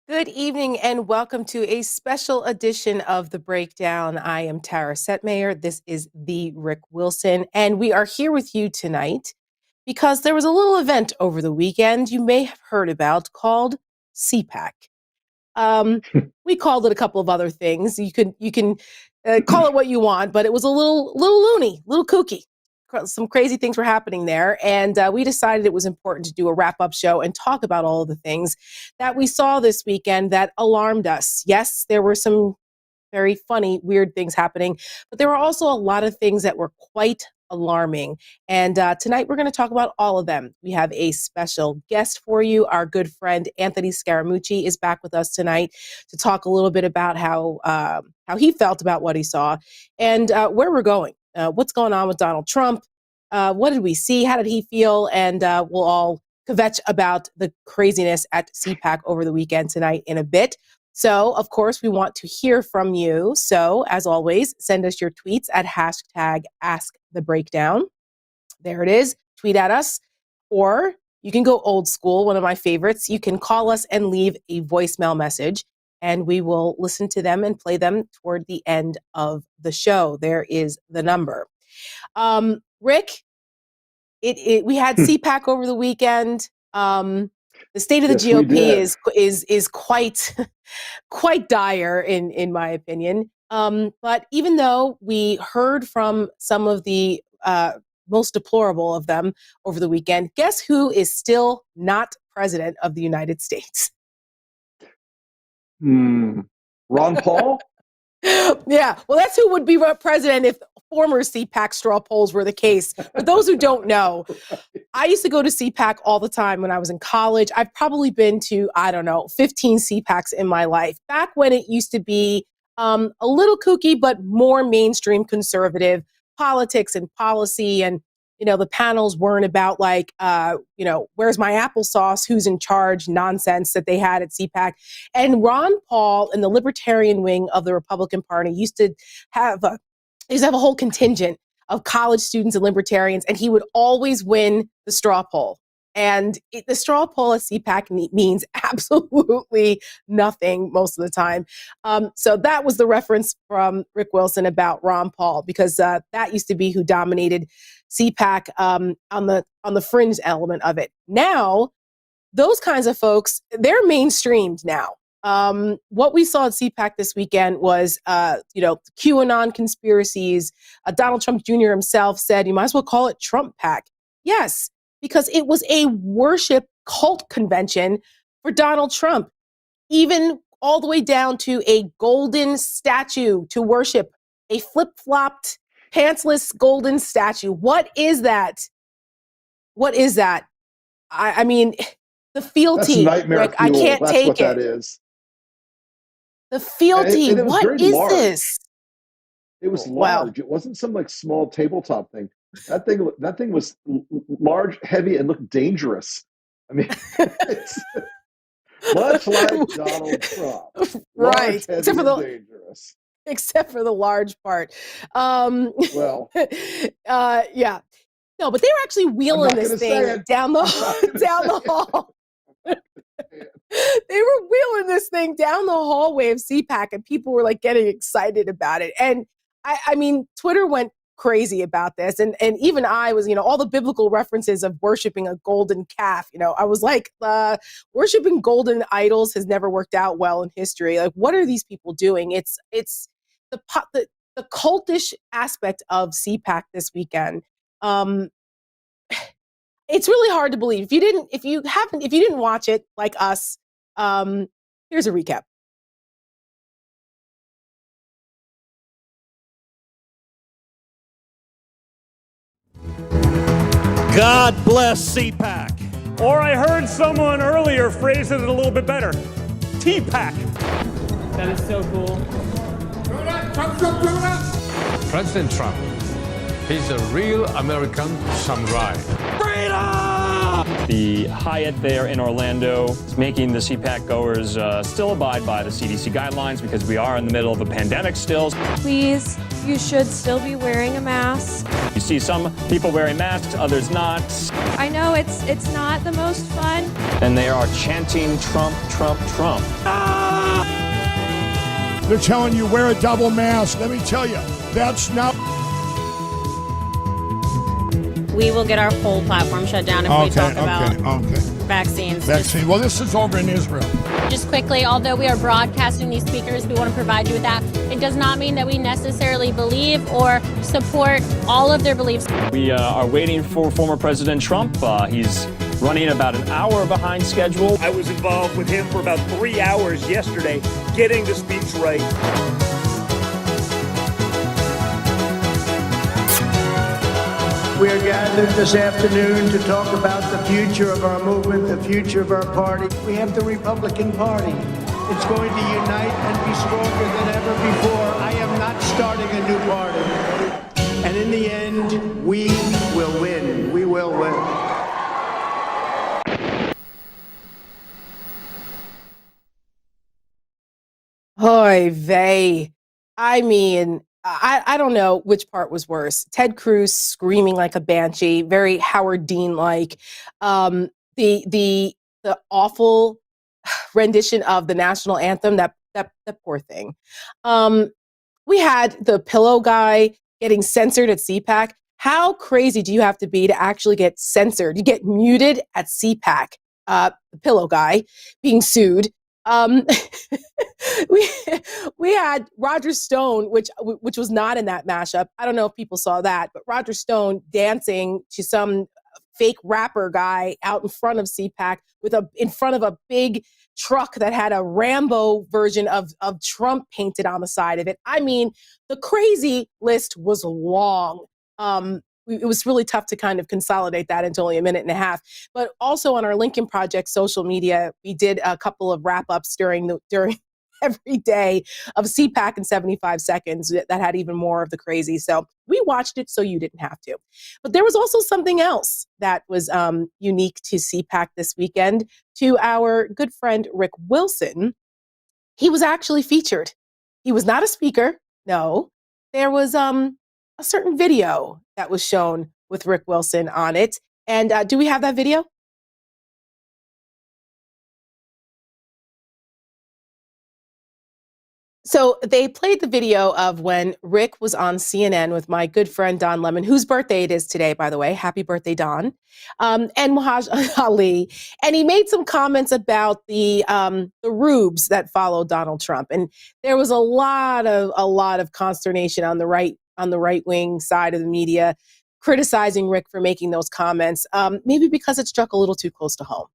Good evening and welcome to a special edition of The Breakdown. I am Tara Setmayer. This is the Rick Wilson, and we are here with you tonight because there was a little event over the weekend you may have heard about called CPAC. We called it a couple of other things. You can call it what you want, but it was a little loony, little kooky. Some crazy things were happening there, and we decided it was important to do a wrap-up show and talk about all of the things that we saw this weekend that alarmed us. Yes, there were some very funny, weird things happening, but there were also a lot of things that were quite alarming. And tonight we're going to talk about all of them. We have a special guest for you. Our good friend Anthony Scaramucci is back with us tonight to talk a little bit about how he felt about what he saw and where we're going. What's going on with Donald Trump? What did we see? How did he feel? And we'll all kvetch about the craziness at CPAC over the weekend tonight in a bit. So, of course, we want to hear from you. So, as always, send us your tweets at #AskTheBreakdown. There it is. Tweet at us. Or you can go old school, one of my favorites. You can call us and leave a voicemail message, and we will listen to them and play them toward the end of the show. There is the number. Rick, we had CPAC over the weekend. The state of the GOP is quite quite dire in my opinion. But even though we heard from some of the most deplorable of them over the weekend, guess who is still not president of the United States? Ron Paul? Yeah, well, that's who would be president if former CPAC straw polls were the case. For those who don't know, I used to go to CPAC all the time when I was in college. I've probably been to, 15 CPACs in my life. Back when it used to be a little kooky, but more mainstream conservative politics and policy. And, the panels weren't about like, where's my applesauce, who's in charge nonsense that they had at CPAC. And Ron Paul and the libertarian wing of the Republican Party used to have a whole contingent of college students and libertarians, and he would always win the straw poll. And the straw poll at CPAC means absolutely nothing most of the time. So that was the reference from Rick Wilson about Ron Paul, because that used to be who dominated CPAC on the fringe element of it. Now, those kinds of folks, they're mainstreamed now. What we saw at CPAC this weekend was, QAnon conspiracies. Donald Trump Jr. himself said, you might as well call it Trump PAC. Yes, because it was a worship cult convention for Donald Trump, even all the way down to a golden statue to worship, a flip-flopped, pantsless golden statue. What is that? What is that? I mean, the fealty, Rick, I can't take it. That is. The fealty, and what is large. This? It was large. It wasn't some like small tabletop thing. That thing was large, heavy, and looked dangerous. I mean, it's much like Donald Trump. Right. Large, dangerous. Except for the large part. Well. Yeah. No, but they were actually wheeling this thing down the hall. They were wheeling this thing down the hallway of CPAC, and people were like getting excited about it. And I mean, Twitter went crazy about this. And even I was, all the biblical references of worshiping a golden calf, I was like, worshiping golden idols has never worked out well in history. Like, what are these people doing? It's the cultish aspect of CPAC this weekend. It's really hard to believe. If you didn't watch it like us, here's a recap. God bless CPAC. Or I heard someone earlier phrase it a little bit better. TPAC. That is so cool. President Trump, he's a real American samurai. Freedom! The Hyatt there in Orlando is making the CPAC goers still abide by the CDC guidelines because we are in the middle of a pandemic still. Please, you should still be wearing a mask. You see some people wearing masks, others not. I know it's not the most fun. And they are chanting Trump, Trump, Trump. They're telling you wear a double mask. Let me tell you, that's not. We will get our whole platform shut down if we talk about vaccines. Vaccine. Well, this is over in Israel. Just quickly, although we are broadcasting these speakers, we want to provide you with that. It does not mean that we necessarily believe or support all of their beliefs. We are waiting for former President Trump. He's running about an hour behind schedule. I was involved with him for about 3 hours yesterday, getting the speech right. We are gathered this afternoon to talk about the future of our movement, the future of our party. We have the Republican Party. It's going to unite and be stronger than ever before. I am not starting a new party. And in the end, we will win. We will win. Oy vey. I mean, I don't know which part was worse. Ted Cruz screaming like a banshee, very Howard Dean-like. The awful rendition of the national anthem, that poor thing. We had the pillow guy getting censored at CPAC. How crazy do you have to be to actually get censored? You get muted at CPAC. The pillow guy being sued. We had Roger Stone, which was not in that mashup. I don't know if people saw that, but Roger Stone dancing to some fake rapper guy out in front of CPAC in front of a big truck that had a Rambo version of Trump painted on the side of it. I mean, the crazy list was long. It was really tough to kind of consolidate that into only a minute and a half. But also on our Lincoln Project social media, we did a couple of wrap-ups during every day of CPAC in 75 seconds that had even more of the crazy. So we watched it so you didn't have to. But there was also something else that was unique to CPAC this weekend. To our good friend Rick Wilson, he was actually featured. He was not a speaker. No, there was a certain video that was shown with Rick Wilson on it. And do we have that video? So they played the video of when Rick was on CNN with my good friend Don Lemon, whose birthday it is today, by the way. Happy birthday, Don. And Muhaj Ali. And he made some comments about the rubes that followed Donald Trump. And there was a lot of consternation on the right wing side of the media criticizing Rick for making those comments, maybe because it struck a little too close to home.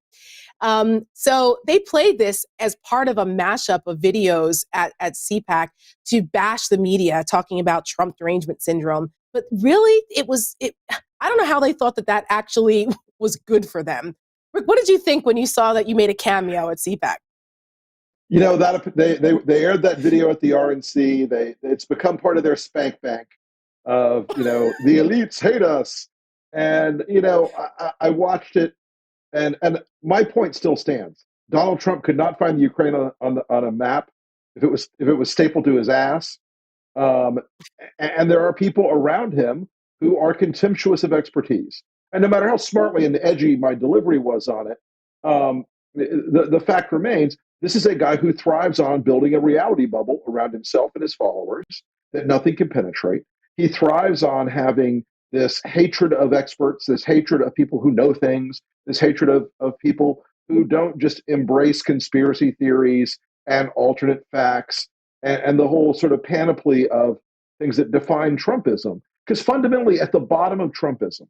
So they played this as part of a mashup of videos at CPAC to bash the media, talking about Trump derangement syndrome. But really, I don't know how they thought that actually was good for them. Rick, what did you think when you saw that you made a cameo at CPAC? You know, that they aired that video at the RNC. It's become part of their spank bank of, the elites hate us. And, I watched it. And my point still stands. Donald Trump could not find the Ukraine on a map if it was stapled to his ass. And there are people around him who are contemptuous of expertise. And no matter how smartly and edgy my delivery was on it, the fact remains, this is a guy who thrives on building a reality bubble around himself and his followers that nothing can penetrate. He thrives on having this hatred of experts, this hatred of people who know things, this hatred of people who don't just embrace conspiracy theories and alternate facts and the whole sort of panoply of things that define Trumpism. Because fundamentally, at the bottom of Trumpism,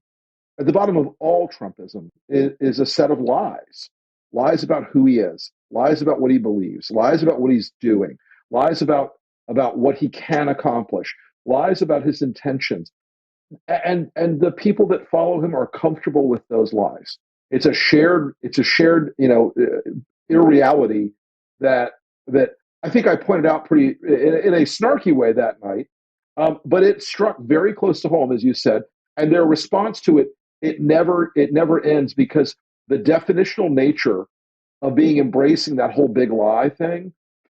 at the bottom of all Trumpism is a set of lies. Lies about who he is, lies about what he believes, lies about what he's doing, lies about what he can accomplish, lies about his intentions. And the people that follow him are comfortable with those lies. It's a shared irreality that I think I pointed out pretty in a snarky way that night. But it struck very close to home, as you said, and their response to it never ends, because the definitional nature of embracing that whole big lie thing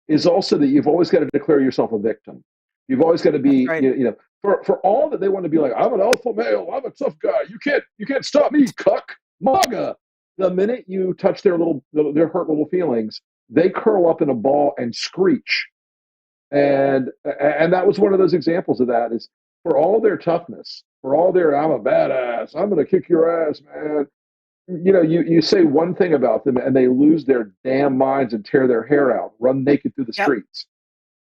is also that you've always got to declare yourself a victim. You've always got to be, right. For all that they want to be like, I'm an alpha male, I'm a tough guy. You can't stop me, cuck, MAGA. The minute you touch their hurt little feelings, they curl up in a ball and screech. And that was one of those examples of that. Is for all their toughness, for all their I'm a badass, I'm going to kick your ass, man. You say one thing about them and they lose their damn minds and tear their hair out, run naked through the streets.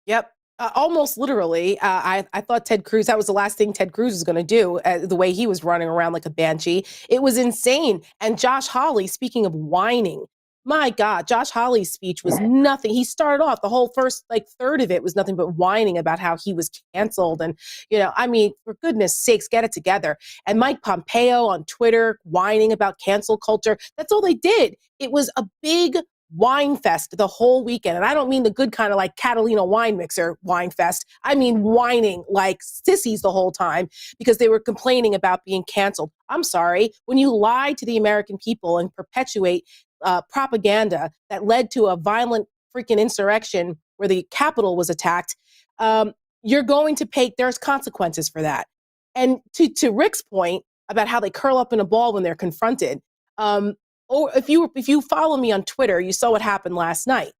Yep. Almost literally. I thought Ted Cruz, that was the last thing Ted Cruz was going to do, the way he was running around like a banshee. It was insane. And Josh Hawley, speaking of whining, my God, Josh Hawley's speech was nothing. He started off, the whole first third of it was nothing but whining about how he was canceled. And, for goodness sakes, get it together. And Mike Pompeo on Twitter whining about cancel culture. That's all they did. It was a big wine fest the whole weekend. And I don't mean the good kind of like Catalina wine mixer wine fest. I mean whining like sissies the whole time because they were complaining about being canceled. I'm sorry. When you lie to the American people and perpetuate propaganda that led to a violent freaking insurrection where the Capitol was attacked, you're going to pay, there's consequences for that. And to Rick's point about how they curl up in a ball when they're confronted, or if you follow me on Twitter, you saw what happened last night.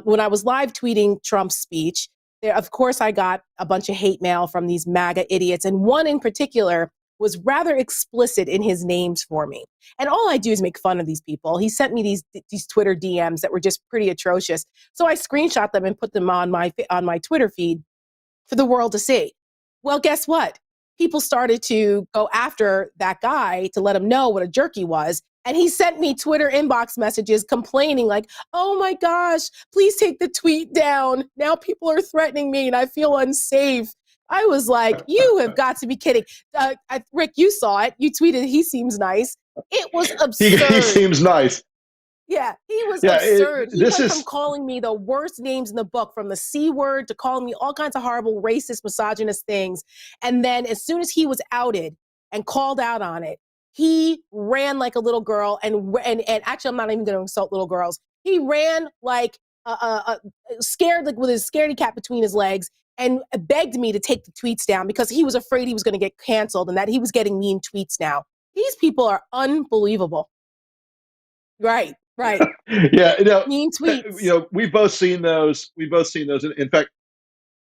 When I was live tweeting Trump's speech, of course I got a bunch of hate mail from these MAGA idiots, and one in particular was rather explicit in his names for me. And all I do is make fun of these people. He sent me these Twitter DMs that were just pretty atrocious. So I screenshot them and put them on my Twitter feed for the world to see. Well, guess what? People started to go after that guy to let him know what a jerk he was. And he sent me Twitter inbox messages complaining like, oh my gosh, please take the tweet down. Now people are threatening me and I feel unsafe. I was like, you have got to be kidding. Rick, you saw it. You tweeted, he seems nice. It was absurd. He seems nice. Yeah, he was absurd. He went from calling me the worst names in the book, from the C word to calling me all kinds of horrible, racist, misogynist things. And then as soon as he was outed and called out on it, he ran like a little girl. And actually, I'm not even going to insult little girls. He ran like scared, like with his scaredy cat between his legs, and begged me to take the tweets down because he was afraid he was going to get canceled and that he was getting mean tweets now. These people are unbelievable. Right. Yeah, mean tweets. We've both seen those. In fact,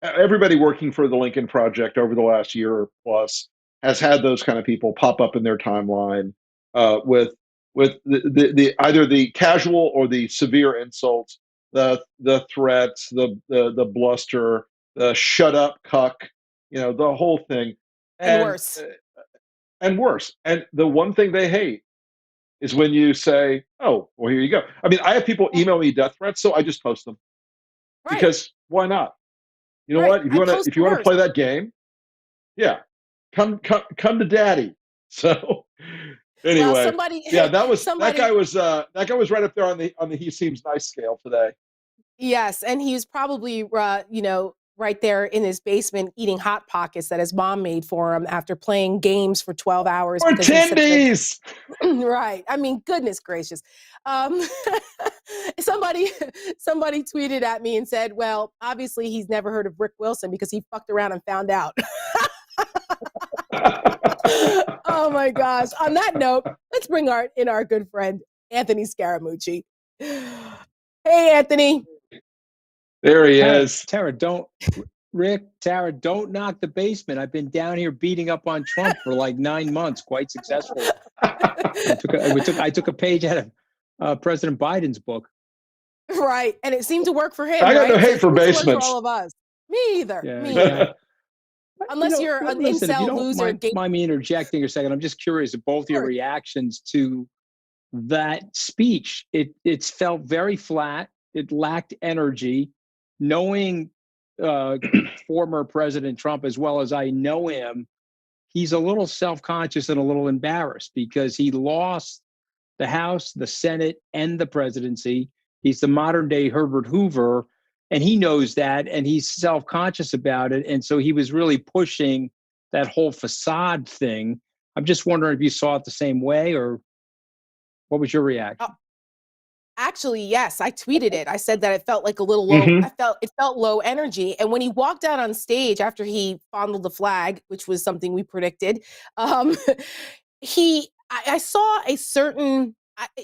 everybody working for the Lincoln Project over the last year plus has had those kind of people pop up in their timeline with the either the casual or the severe insults, the threats, the bluster, the shut up cuck, the whole thing, and worse. And worse. And the one thing they hate is when you say, oh, well, here you go. I mean, I have people email me death threats, so I just post them. Right. Because why not? You know what? If you want to play that game, yeah, come to daddy. So anyway, that guy was right up there on the he seems nice scale today. Yes, and he's probably right there in his basement eating Hot Pockets that his mom made for him after playing games for 12 hours. Or Tendies! Right. I mean, goodness gracious. Somebody tweeted at me and said, well, obviously he's never heard of Rick Wilson because he fucked around and found out. Oh my gosh. On that note, let's bring in our good friend, Anthony Scaramucci. Hey, Anthony. There he is. Tara, don't Rick, Tara, don't knock the basement. I've been down here beating up on Trump for like 9 months, quite successfully. I took a page out of President Biden's book. Right. And it seemed to work for him, I got right? no hate So for it seems to work basements. for all of us. Me either. Yeah, Me yeah. either. Unless you're an listen, if you incel don't loser. mind me interjecting a second, I'm just curious of both your reactions to that speech. It's felt very flat. It lacked energy. Knowing former President Trump as well as I know him, he's a little self-conscious and a little embarrassed because he lost the House, the Senate, and the presidency. He's the modern day Herbert Hoover, and he knows that, and he's self-conscious about it. And so he was really pushing that whole facade thing. I'm just wondering if you saw it the same way, or what was your reaction? Actually, yes, I tweeted it. I said that it felt like a little low. It felt low energy. And when he walked out on stage after he fondled the flag, which was something we predicted, I saw a certain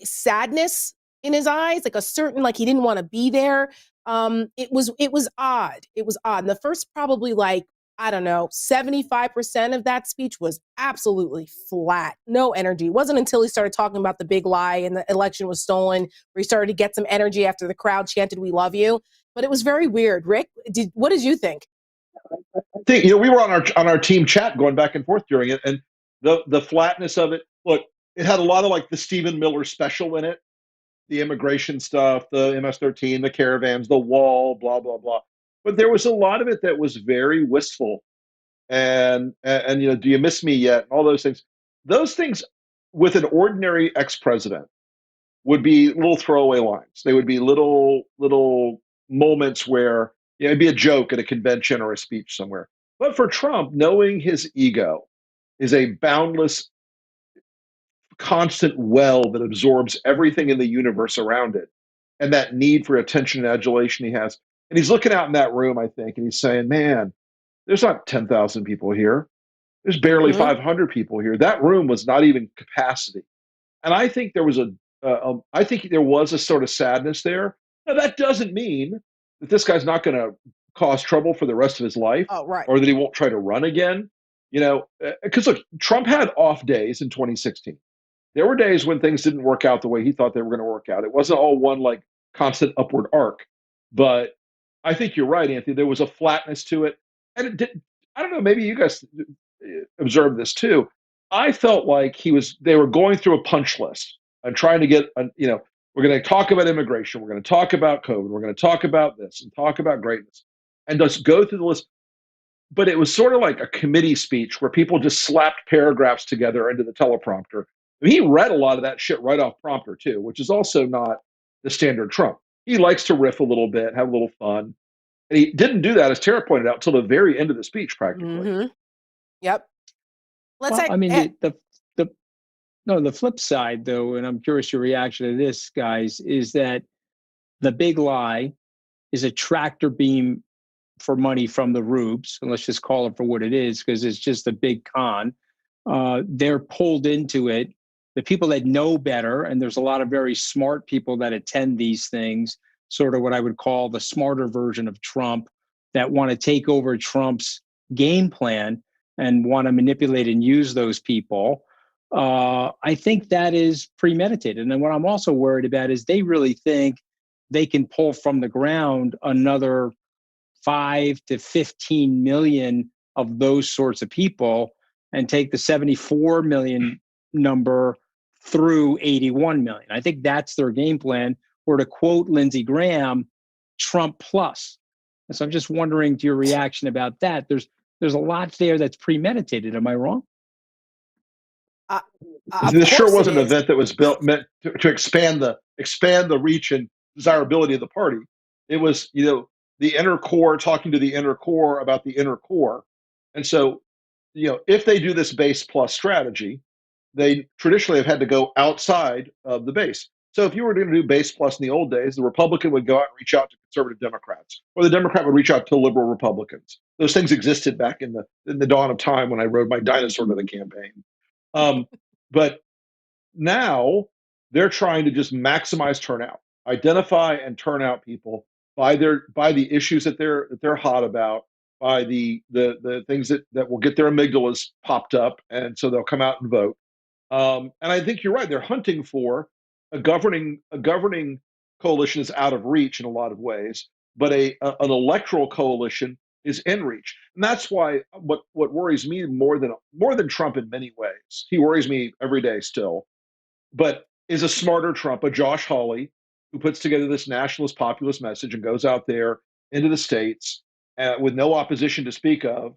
sadness in his eyes, like a certain, like he didn't want to be there. It was odd. It was odd. And the first probably like, I don't know, 75% of that speech was absolutely flat, no energy. It wasn't until he started talking about the big lie and the election was stolen where he started to get some energy after the crowd chanted, "We love you." But it was very weird. Rick, what did you think? I think, we were on our team chat going back and forth during it, and the flatness of it. Look, it had a lot of like the Stephen Miller special in it, the immigration stuff, the MS-13, the caravans, the wall, blah blah blah. But there was a lot of it that was very wistful, and do you miss me yet? And all those things. Those things with an ordinary ex-president would be little throwaway lines. They would be little moments where it'd be a joke at a convention or a speech somewhere. But for Trump, knowing his ego is a boundless, constant well that absorbs everything in the universe around it, and that need for attention and adulation he has. And he's looking out in that room, I think, and he's saying, man, there's not 10,000 people here. There's barely 500 people here. That room was not even capacity. And I think there was a sort of sadness there. Now, that doesn't mean that this guy's not going to cause trouble for the rest of his life, or that he won't try to run again. Because look, Trump had off days in 2016. There were days when things didn't work out the way he thought they were going to work out. It wasn't all one like constant upward arc. But I think you're right, Anthony. There was a flatness to it, and I don't know. Maybe you guys observed this too. I felt like they were going through a punch list and trying to get, we're going to talk about immigration. We're going to talk about COVID. We're going to talk about this and talk about greatness and just go through the list. But it was sort of like a committee speech where people just slapped paragraphs together into the teleprompter. He read a lot of that shit right off prompter too, which is also not the standard Trump. He likes to riff a little bit, have a little fun. And he didn't do that, as Tara pointed out, till the very end of the speech, practically. Yep. The flip side, though, and I'm curious your reaction to this, guys, is that the big lie is a tractor beam for money from the rubes, and let's just call it for what it is, because it's just a big con. They're pulled into it. The people that know better, and there's a lot of very smart people that attend these things, sort of what I would call the smarter version of Trump, that want to take over Trump's game plan and want to manipulate and use those people. I think that is premeditated. And then what I'm also worried about is they really think they can pull from the ground another 5 to 15 million of those sorts of people and take the 74 million number through 81 million. I think that's their game plan, or to quote Lindsey Graham, Trump plus. And so I'm just wondering to your reaction about that. There's a lot there that's premeditated. Am I wrong? This sure was an event that was meant to expand the reach and desirability of the party. It was, the inner core talking to the inner core about the inner core. And so, if they do this base plus strategy, they traditionally have had to go outside of the base. So if you were going to do base plus in the old days, the Republican would go out and reach out to conservative Democrats, or the Democrat would reach out to liberal Republicans. Those things existed back in the dawn of time when I rode my dinosaur to the campaign. But now they're trying to just maximize turnout, identify and turn out people by the issues that they're hot about, by the things that will get their amygdalas popped up, and so they'll come out and vote. And I think you're right. They're hunting for a governing coalition is out of reach in a lot of ways, but an electoral coalition is in reach, and that's why what worries me more than Trump in many ways. He worries me every day still, but is a smarter Trump, a Josh Hawley, who puts together this nationalist populist message and goes out there into the states with no opposition to speak of,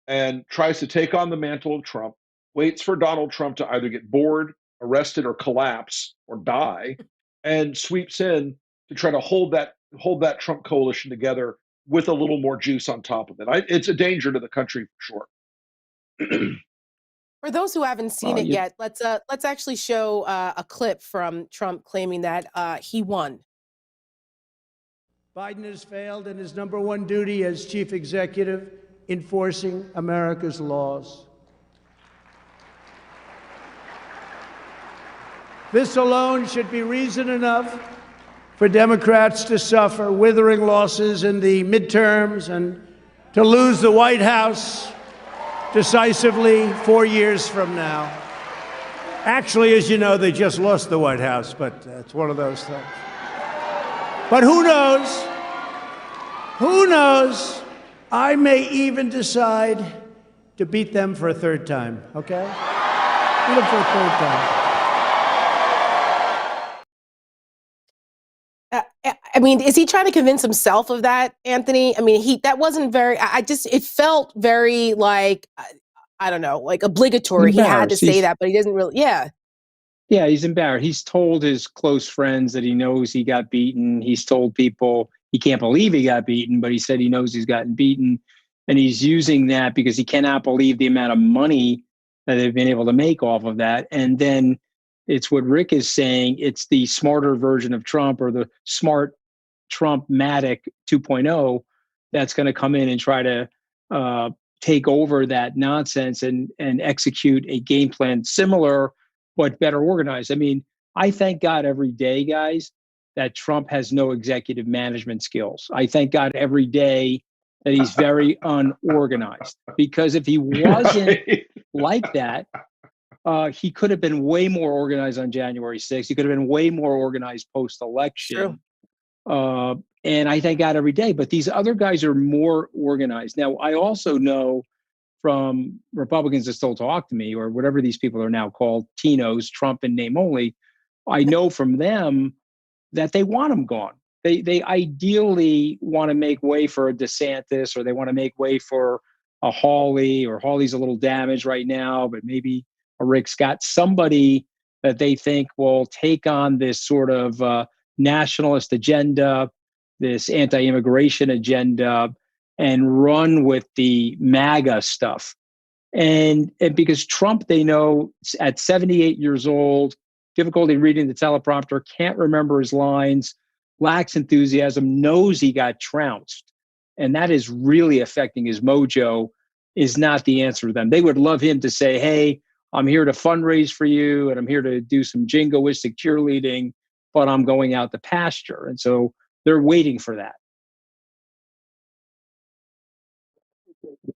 and tries to take on the mantle of Trump, waits for Donald Trump to either get bored, arrested, or collapse or die, and sweeps in to try to hold that Trump coalition together with a little more juice on top of it. It's a danger to the country for sure. For those who haven't seen it yet, let's actually show a clip from Trump claiming that he won. Biden has failed in his number one duty as chief executive, enforcing America's laws. This alone should be reason enough for Democrats to suffer withering losses in the midterms and to lose the White House decisively 4 years from now. Actually, as you know, they just lost the White House, but it's one of those things. But who knows? Who knows? I may even decide to beat them for a third time, okay? Beat them for a third time. I mean, is he trying to convince himself of that, Anthony? I mean, that wasn't very, it felt very like, I don't know, like obligatory. He had to say that, but he doesn't really, yeah. Yeah, he's embarrassed. He's told his close friends that he knows he got beaten. He's told people he can't believe he got beaten, but he said he knows he's gotten beaten. And he's using that because he cannot believe the amount of money that they've been able to make off of that. And then it's what Rick is saying. It's the smarter version of Trump, or the smart Trump-matic 2.0 that's going to come in and try to take over that nonsense and execute a game plan similar but better organized. I mean, I thank God every day, guys, that Trump has no executive management skills. I thank God every day that he's very unorganized, because if he wasn't like that, he could have been way more organized on January 6th. He could have been way more organized post-election. And I thank God every day. But these other guys are more organized. Now, I also know from Republicans that still talk to me, or whatever these people are now called, Tinos, Trump in name only, I know from them that they want him gone. They ideally want to make way for a DeSantis, or they want to make way for a Hawley, or Hawley's a little damaged right now, but maybe a Rick Scott, somebody that they think will take on this sort of nationalist agenda, this anti-immigration agenda, and run with the MAGA stuff. And because Trump, they know, at 78 years old, difficulty reading the teleprompter, can't remember his lines, lacks enthusiasm, knows he got trounced. And that is really affecting his mojo, is not the answer to them. They would love him to say, hey, I'm here to fundraise for you, and I'm here to do some jingoistic cheerleading, but I'm going out to pasture. And so they're waiting for that.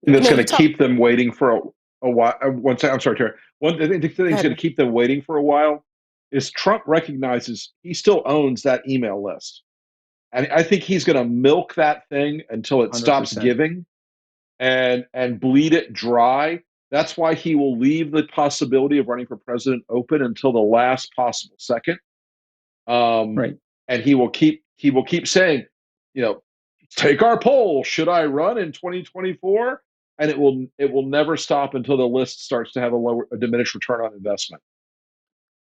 And it's going to keep them waiting for a while. I'm sorry, Terry. One thing that's going to keep them waiting for a while is Trump recognizes he still owns that email list. And I think he's going to milk that thing until it 100%. Stops giving and bleed it dry. That's why he will leave the possibility of running for president open until the last possible second. Right. And he will keep saying, take our poll. Should I run in 2024? And it will never stop until the list starts to have a diminished return on investment.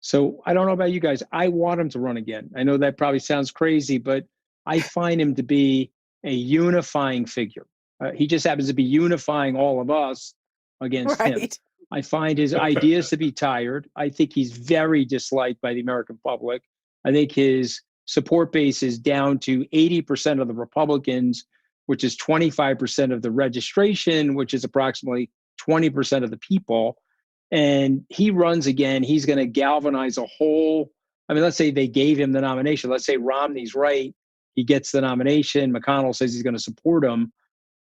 So I don't know about you guys. I want him to run again. I know that probably sounds crazy, but I find him to be a unifying figure. He just happens to be unifying all of us against him. I find his ideas to be tired. I think he's very disliked by the American public. I think his support base is down to 80% of the Republicans, which is 25% of the registration, which is approximately 20% of the people. And he runs again. He's going to galvanize a whole, let's say they gave him the nomination. Let's say Romney's right. He gets the nomination. McConnell says he's going to support him.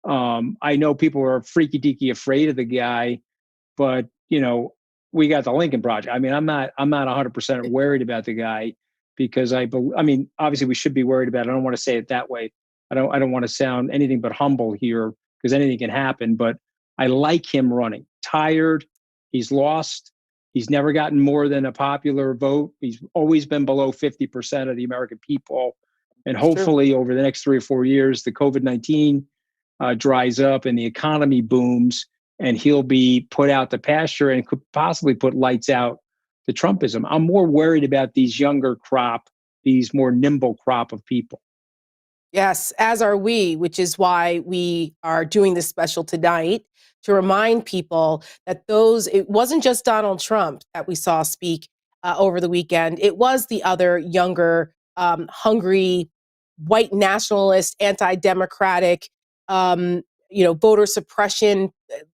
I know people are freaky deaky afraid of the guy, but we got the Lincoln Project. I mean, I'm not 100% worried about the guy because I mean, obviously we should be worried about it. I don't want to say it that way. I don't want to sound anything but humble here because anything can happen, but I like him running. Tired. He's lost. He's never gotten more than a popular vote. He's always been below 50% of the American people. And hopefully over the next 3 or 4 years, the COVID-19 dries up and the economy booms, and he'll be put out to pasture and could possibly put lights out to Trumpism. I'm more worried about these younger crop, these more nimble crop of people. Yes, as are we, which is why we are doing this special tonight to remind people that it wasn't just Donald Trump that we saw speak over the weekend. It was the other younger, hungry, white nationalist, anti-democratic, voter suppression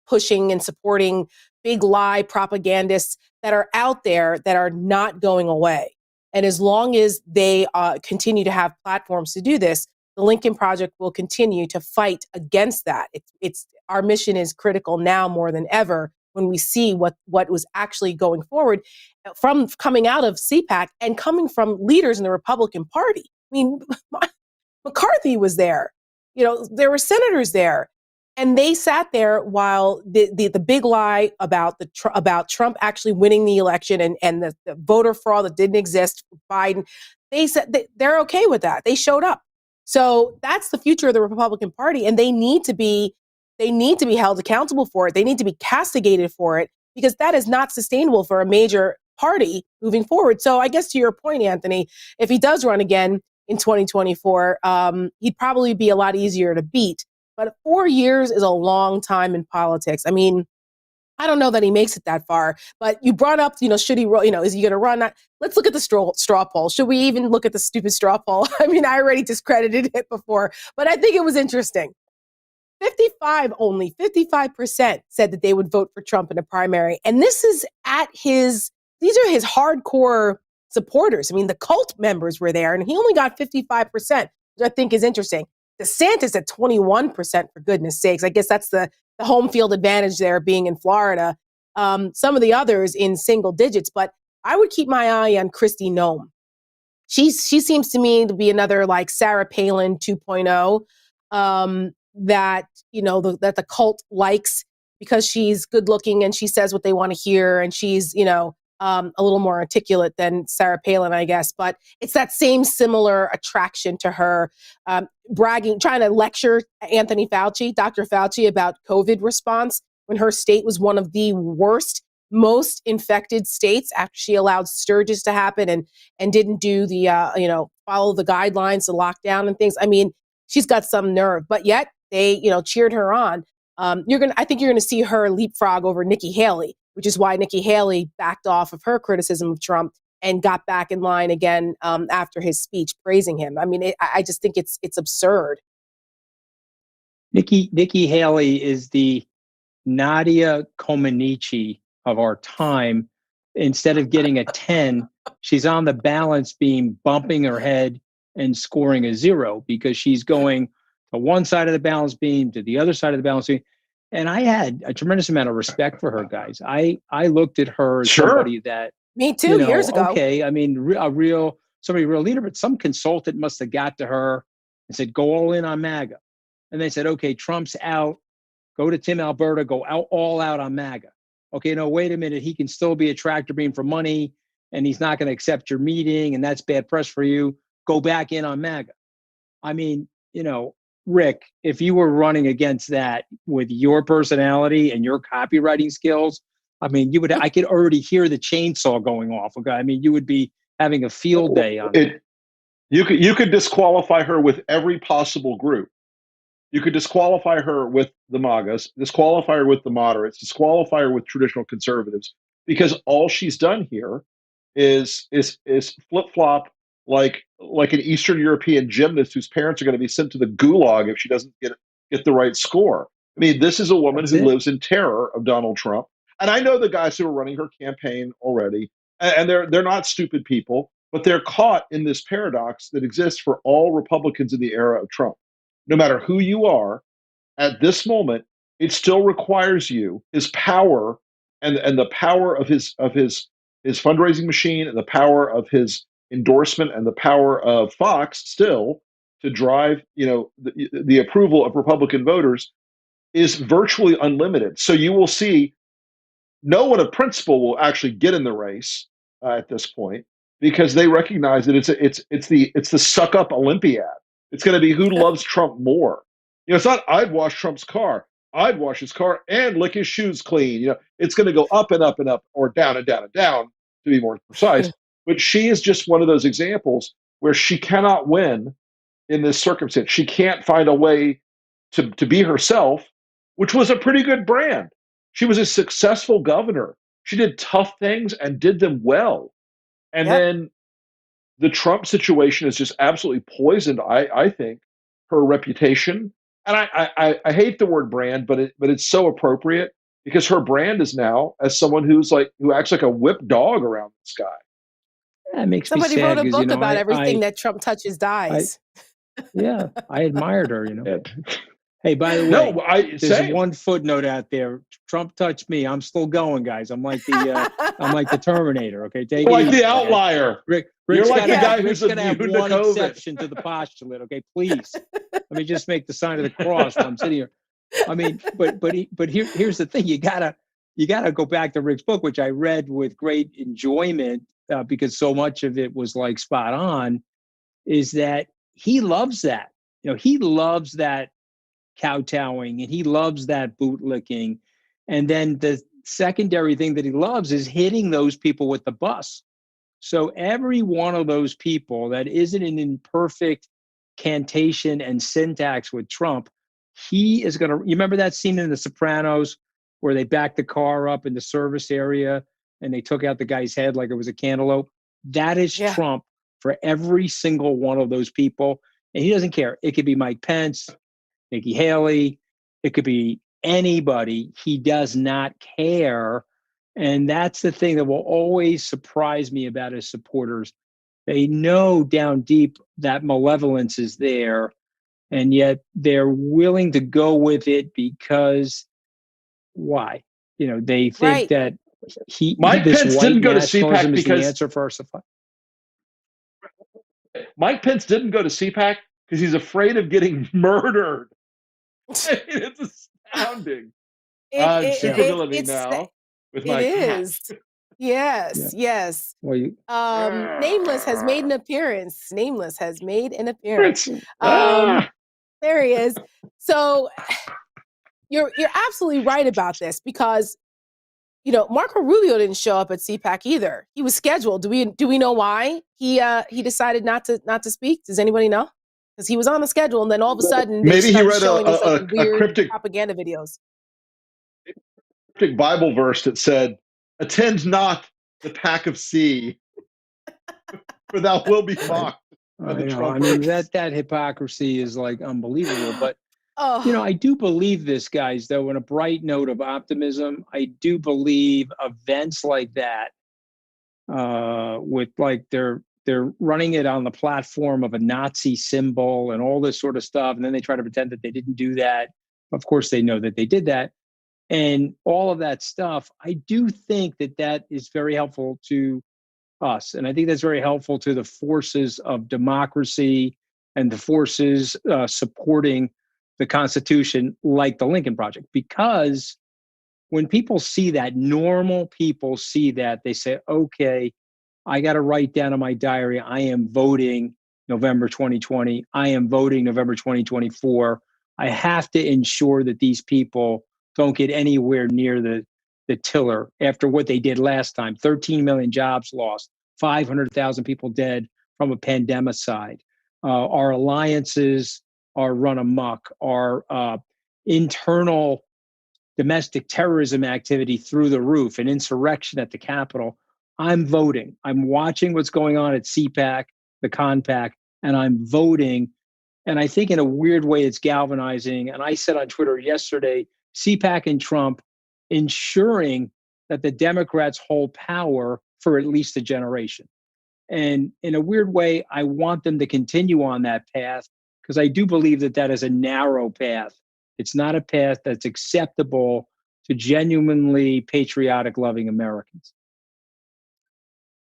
pushing and supporting big lie propagandists that are out there that are not going away. And as long as they continue to have platforms to do this, the Lincoln Project will continue to fight against that. It's our mission is critical now more than ever when we see what was actually going forward from coming out of CPAC and coming from leaders in the Republican Party. I mean, McCarthy was there. There were senators there, and they sat there while the big lie about Trump actually winning the election and the voter fraud that didn't exist for Biden. They said they're okay with that. They showed up. So that's the future of the Republican Party, and they need to be held accountable for it. They need to be castigated for it because that is not sustainable for a major party moving forward. So I guess to your point, Anthony, if he does run again in 2024, he'd probably be a lot easier to beat. But 4 years is a long time in politics. I mean, I don't know that he makes it that far, but you brought up, should he, is he going to run? Let's look at the straw poll. Should we even look at the stupid straw poll? I mean, I already discredited it before, but I think it was interesting. 55% said that they would vote for Trump in a primary. And these are his hardcore supporters. I mean, the cult members were there and he only got 55%, which I think is interesting. DeSantis at 21%, for goodness sakes. I guess that's the home field advantage there being in Florida. Some of the others in single digits, but I would keep my eye on Kristi Noem. She seems to me to be another like Sarah Palin 2.0 that the cult likes because she's good looking and she says what they want to hear and she's a little more articulate than Sarah Palin, I guess, but it's that same similar attraction to her, bragging, trying to lecture Dr. Fauci about COVID response when her state was one of the worst, most infected states after she allowed sturges to happen and didn't do the, follow the guidelines, the lockdown and things. I mean, she's got some nerve, but yet they, cheered her on. I think you're going to see her leapfrog over Nikki Haley, which is why Nikki Haley backed off of her criticism of Trump and got back in line again after his speech praising him. I mean, I just think it's absurd. Nikki Haley is the Nadia Comaneci of our time. Instead of getting a 10, she's on the balance beam, bumping her head and scoring a 0 because she's going to one side of the balance beam to the other side of the balance beam. And I had a tremendous amount of respect for her, guys. I looked at her as somebody that, me too, years ago. Okay, I mean, somebody real leader, but some consultant must have got to her and said, go all in on MAGA. And they said, okay, Trump's out. Go to Tim Alberta, go out all out on MAGA. Okay, no, wait a minute. He can still be a tractor beam for money and he's not going to accept your meeting and that's bad press for you. Go back in on MAGA. I mean, Rick, if you were running against that with your personality and your copywriting skills, I mean, I could already hear the chainsaw going off. Okay, I mean, you would be having a field day on it. You could disqualify her with every possible group. You could disqualify her with the MAGAs, disqualify her with the moderates, disqualify her with traditional conservatives, because all she's done here is flip flop like an Eastern European gymnast whose parents are going to be sent to the gulag if she doesn't get the right score. I mean, this is a woman who lives in terror of Donald Trump. And I know the guys who are running her campaign already, and they're not stupid people, but they're caught in this paradox that exists for all Republicans in the era of Trump. No matter who you are, at this moment, it still requires you, his power and the power of his fundraising machine and the power of his endorsement and the power of Fox still to drive, the approval of Republican voters is virtually unlimited. So you will see no one of principle will actually get in the race at this point because they recognize that it's the suck up Olympiad. It's going to be who loves Trump more. It's not I'd wash Trump's car. I'd wash his car and lick his shoes clean. It's going to go up and up and up, or down and down and down, to be more precise. But she is just one of those examples where she cannot win in this circumstance. She can't find a way to be herself, which was a pretty good brand. She was a successful governor. She did tough things and did them well. And then the Trump situation has just absolutely poisoned, I think, her reputation. And I hate the word brand, but it's so appropriate because her brand is now as someone who acts like a whipped dog around this guy. That makes Somebody me sad wrote a book about everything I, that Trump touches dies. I admired her, Hey, by the way, there's one footnote out there. Trump touched me. I'm still going, guys. I'm like the Terminator. Okay, take like it the easy, outlier. Rick's You're like the guy Rick's who's gonna have immune to one COVID. exception to the postulate. Okay, please. Let me just make the sign of the cross while I'm sitting here. I mean, but here's the thing. You gotta go back to Rick's book, which I read with great enjoyment because so much of it was like spot on. Is that he loves that? He loves that kowtowing and he loves that bootlicking. And then the secondary thing that he loves is hitting those people with the bus. So every one of those people that isn't an imperfect cantation and syntax with Trump, he is going to, you remember that scene in The Sopranos where they backed the car up in the service area and they took out the guy's head like it was a cantaloupe? That is Trump for every single one of those people. And he doesn't care. It could be Mike Pence, Nikki Haley, it could be anybody. He does not care. And that's the thing that will always surprise me about his supporters. They know down deep that malevolence is there, and yet they're willing to go with it because why? They think that Mike Pence didn't go to CPAC is because the answer for our supply. Mike Pence didn't go to CPAC because he's afraid of getting murdered. It's astounding. Super villainy now with my cat. Yes. Well, Nameless has made an appearance. There he is. So you're absolutely right about this because Marco Rubio didn't show up at CPAC either. He was scheduled. Do we know why he decided not to speak? Does anybody know? Because he was on the schedule, and then all of a sudden, maybe he read showing us a weird cryptic propaganda videos. Cryptic Bible verse that said, "Attend not the pack of sea, for thou wilt be mocked." I mean, that hypocrisy is like unbelievable. But I do believe this, guys. Though, in a bright note of optimism, I do believe events like that, with like they're running it on the platform of a Nazi symbol and all this sort of stuff. And then they try to pretend that they didn't do that. Of course, they know that they did that. And all of that stuff, I do think that is very helpful to us. And I think that's very helpful to the forces of democracy and the forces supporting the Constitution, like the Lincoln Project. Because when people see that, normal people see that, they say, okay, I got to write down in my diary, I am voting November 2020. I am voting November 2024. I have to ensure that these people don't get anywhere near the tiller after what they did last time. 13 million jobs lost, 500,000 people dead from a pandemicide. Our alliances are run amok. Our internal domestic terrorism activity through the roof, an insurrection at the Capitol. I'm voting. I'm watching what's going on at CPAC, the CONPAC, and I'm voting. And I think in a weird way, it's galvanizing. And I said on Twitter yesterday, CPAC and Trump ensuring that the Democrats hold power for at least a generation. And in a weird way, I want them to continue on that path because I do believe that is a narrow path It's not a path that's acceptable to genuinely patriotic, loving Americans.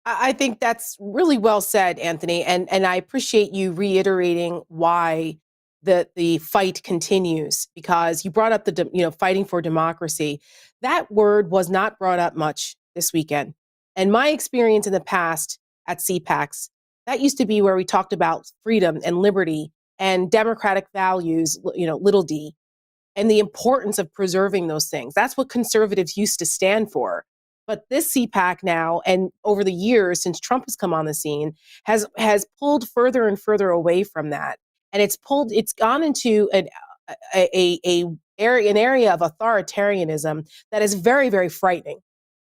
I think that's really well said, Anthony, and I appreciate you reiterating why the fight continues, because you brought up the fighting for democracy. That word was not brought up much this weekend. And my experience in the past at CPACs, that used to be where we talked about freedom and liberty and democratic values, little d, and the importance of preserving those things. That's what conservatives used to stand for. But this CPAC now, and over the years since Trump has come on the scene, has pulled further and further away from that, and it's gone into an area of authoritarianism that is very, very frightening.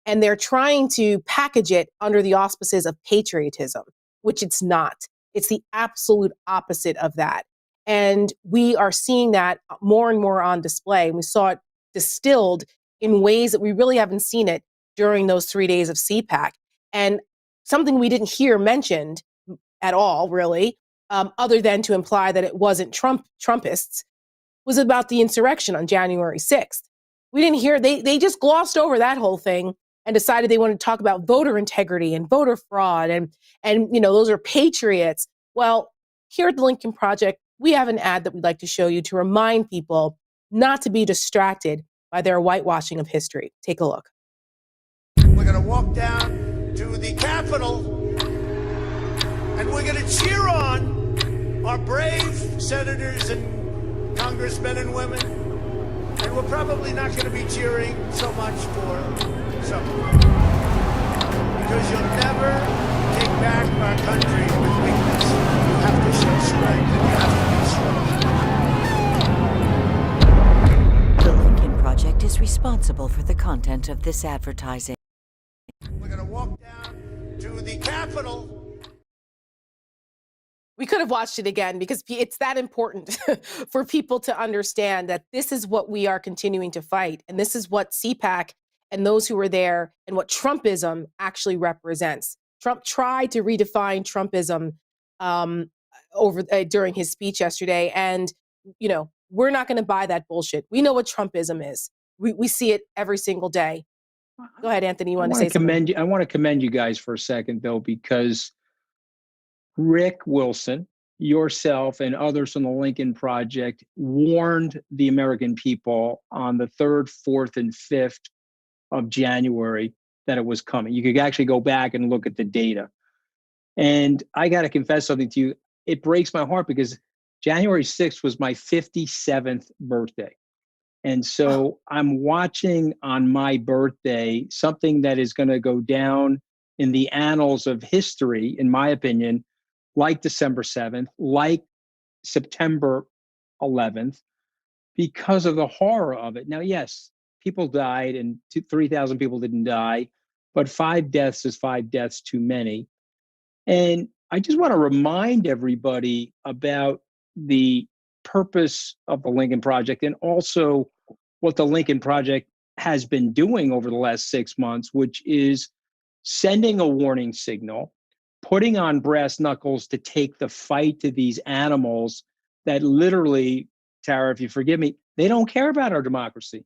And they're trying to package it under the auspices of patriotism, which it's not. It's the absolute opposite of that. And we are seeing that more and more on display. We saw it distilled in ways that we really haven't seen it during those 3 days of CPAC. And something we didn't hear mentioned at all, really, other than to imply that it wasn't Trumpists, was about the insurrection on January 6th. We didn't hear, they just glossed over that whole thing and decided they wanted to talk about voter integrity and voter fraud and those are patriots. Well, here at the Lincoln Project, we have an ad that we'd like to show you to remind people not to be distracted by their whitewashing of history. Take a look. We're going to walk down to the Capitol and we're going to cheer on our brave senators and congressmen and women. And we're probably not going to be cheering so much for someone. Because you'll never take back our country with weakness. You have to show strength and you have to be strong. The Lincoln Project is responsible for the content of this advertising. We're going to walk down to the Capitol. We could have watched it again because it's that important for people to understand that this is what we are continuing to fight. And this is what CPAC and those who were there and what Trumpism actually represents. Trump tried to redefine Trumpism during his speech yesterday. And, we're not going to buy that bullshit. We know what Trumpism is. We see it every single day. Go ahead, Anthony. You want to say something? I want to commend you guys for a second, though, because Rick Wilson, yourself, and others from the Lincoln Project warned the American people on the 3rd, 4th, and 5th of January that it was coming. You could actually go back and look at the data. And I got to confess something to you. It breaks my heart because January 6th was my 57th birthday. And so I'm watching on my birthday something that is going to go down in the annals of history, in my opinion, like December 7th, like September 11th, because of the horror of it. Now, yes, people died and 3,000 people didn't die, but 5 deaths is 5 deaths too many. And I just want to remind everybody about the purpose of the Lincoln Project and also what the Lincoln Project has been doing over the last 6 months, which is sending a warning signal, putting on brass knuckles to take the fight to these animals that literally, Tara, if you forgive me, they don't care about our democracy.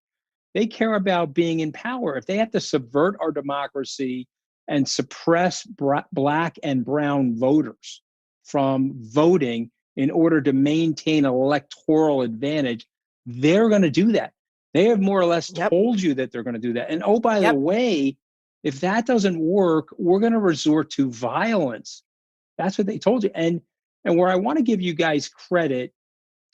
They care about being in power. If they have to subvert our democracy and suppress black and brown voters from voting in order to maintain an electoral advantage, they're going to do that. They have more or less told you that they're going to do that. And oh, by the way, if that doesn't work, we're going to resort to violence. That's what they told you. And where I want to give you guys credit,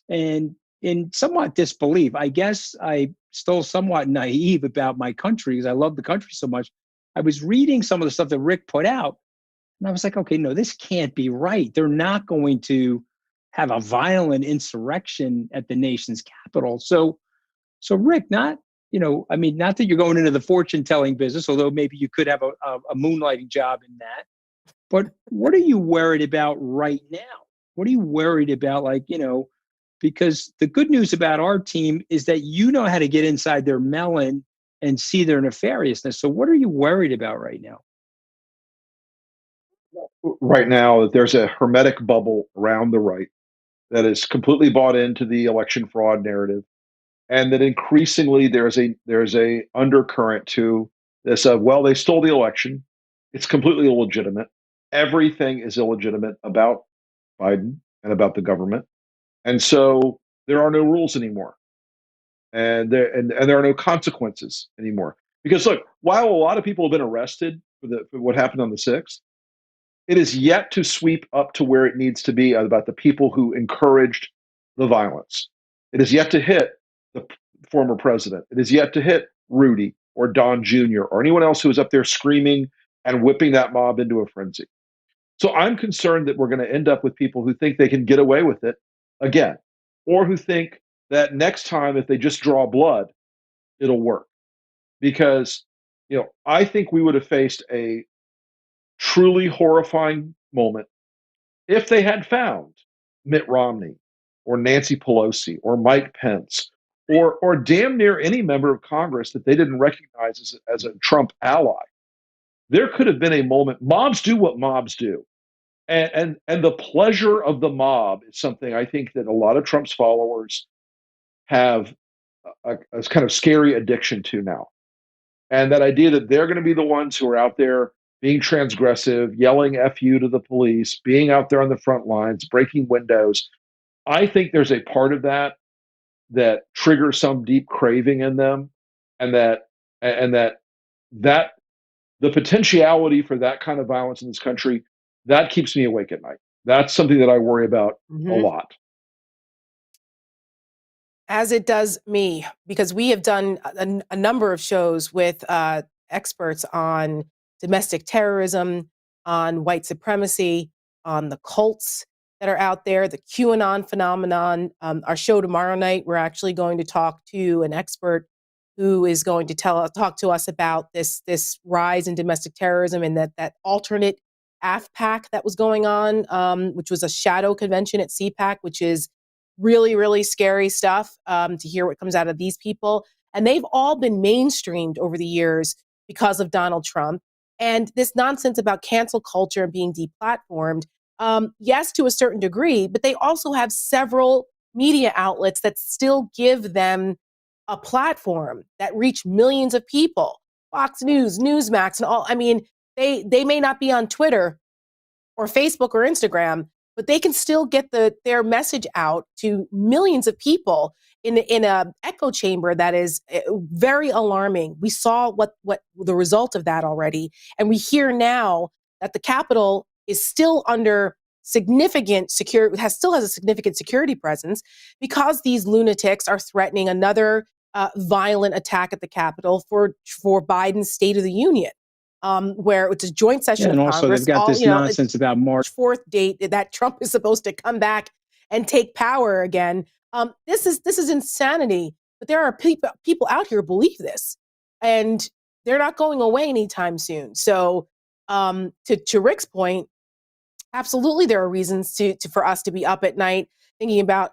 and in somewhat disbelief, I guess I still somewhat naive about my country because I love the country so much. I was reading some of the stuff that Rick put out, and I was like, okay, no, this can't be right. They're not going to have a violent insurrection at the nation's capital. So Rick, not that you're going into the fortune telling business, although maybe you could have a moonlighting job in that. But what are you worried about right now? What are you worried about? Because the good news about our team is that you know how to get inside their melon and see their nefariousness. So what are you worried about right now? Right now, there's a hermetic bubble around the right that is completely bought into the election fraud narrative. and that increasingly there's a undercurrent to this of, well, they stole the election. It's completely illegitimate. Everything is illegitimate about Biden and about the government. And so there are no rules anymore. And there are no consequences anymore. Because look, while a lot of people have been arrested for what happened on the 6th, it is yet to sweep up to where it needs to be about the people who encouraged the violence. It is yet to hit the former president. It is yet to hit Rudy or Don Jr. or anyone else who was up there screaming and whipping that mob into a frenzy. So I'm concerned that we're going to end up with people who think they can get away with it again, or who think that next time, if they just draw blood, it'll work. Because, I think we would have faced a truly horrifying moment if they had found Mitt Romney or Nancy Pelosi or Mike Pence or damn near any member of Congress that they didn't recognize as a Trump ally. There could have been a moment. Mobs do what mobs do. And the pleasure of the mob is something I think that a lot of Trump's followers have a kind of scary addiction to now. And that idea that they're going to be the ones who are out there being transgressive, yelling F you to the police, being out there on the front lines, breaking windows. I think there's a part of that triggers some deep craving in them, and that the potentiality for that kind of violence in this country, that keeps me awake at night. That's something that I worry about a lot. As it does me, because we have done a number of shows with experts on domestic terrorism, on white supremacy, on the cults that are out there, the QAnon phenomenon. Our show tomorrow night, we're actually going to talk to an expert who is going to talk to us about this rise in domestic terrorism and that alternate AFPAC that was going on, which was a shadow convention at CPAC, which is really, really scary stuff to hear what comes out of these people. And they've all been mainstreamed over the years because of Donald Trump. And this nonsense about cancel culture and being deplatformed, yes, to a certain degree, but they also have several media outlets that still give them a platform that reach millions of people. Fox News, Newsmax, and all. I mean, they may not be on Twitter or Facebook or Instagram, but they can still get their message out to millions of people in a echo chamber that is very alarming. We saw what the result of that already, and we hear now that the Capitol is still under significant security, still has a significant security presence because these lunatics are threatening another violent attack at the Capitol for Biden's State of the Union. Where it's a joint session and of also Congress. They've got this nonsense about March 4th date that Trump is supposed to come back and take power again. This is insanity. But there are people out here who believe this, and they're not going away anytime soon. So, to Rick's point, absolutely, there are reasons for us to be up at night thinking about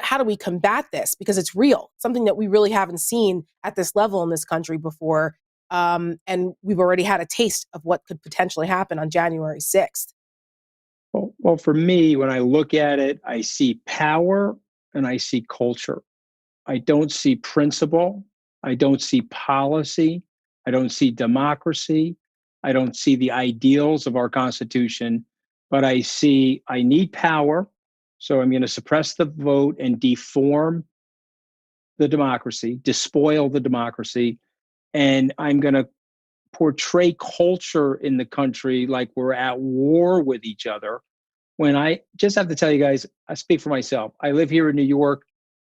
how do we combat this, because it's real, something that we really haven't seen at this level in this country before. And we've already had a taste of what could potentially happen on January 6th. Well, for me, when I look at it, I see power and I see culture. I don't see principle. I don't see policy. I don't see democracy. I don't see the ideals of our Constitution, but I need power. So I'm going to suppress the vote and deform the democracy, despoil the democracy. And I'm going to portray culture in the country like we're at war with each other. When I just have to tell you guys, I speak for myself. I live here in New York.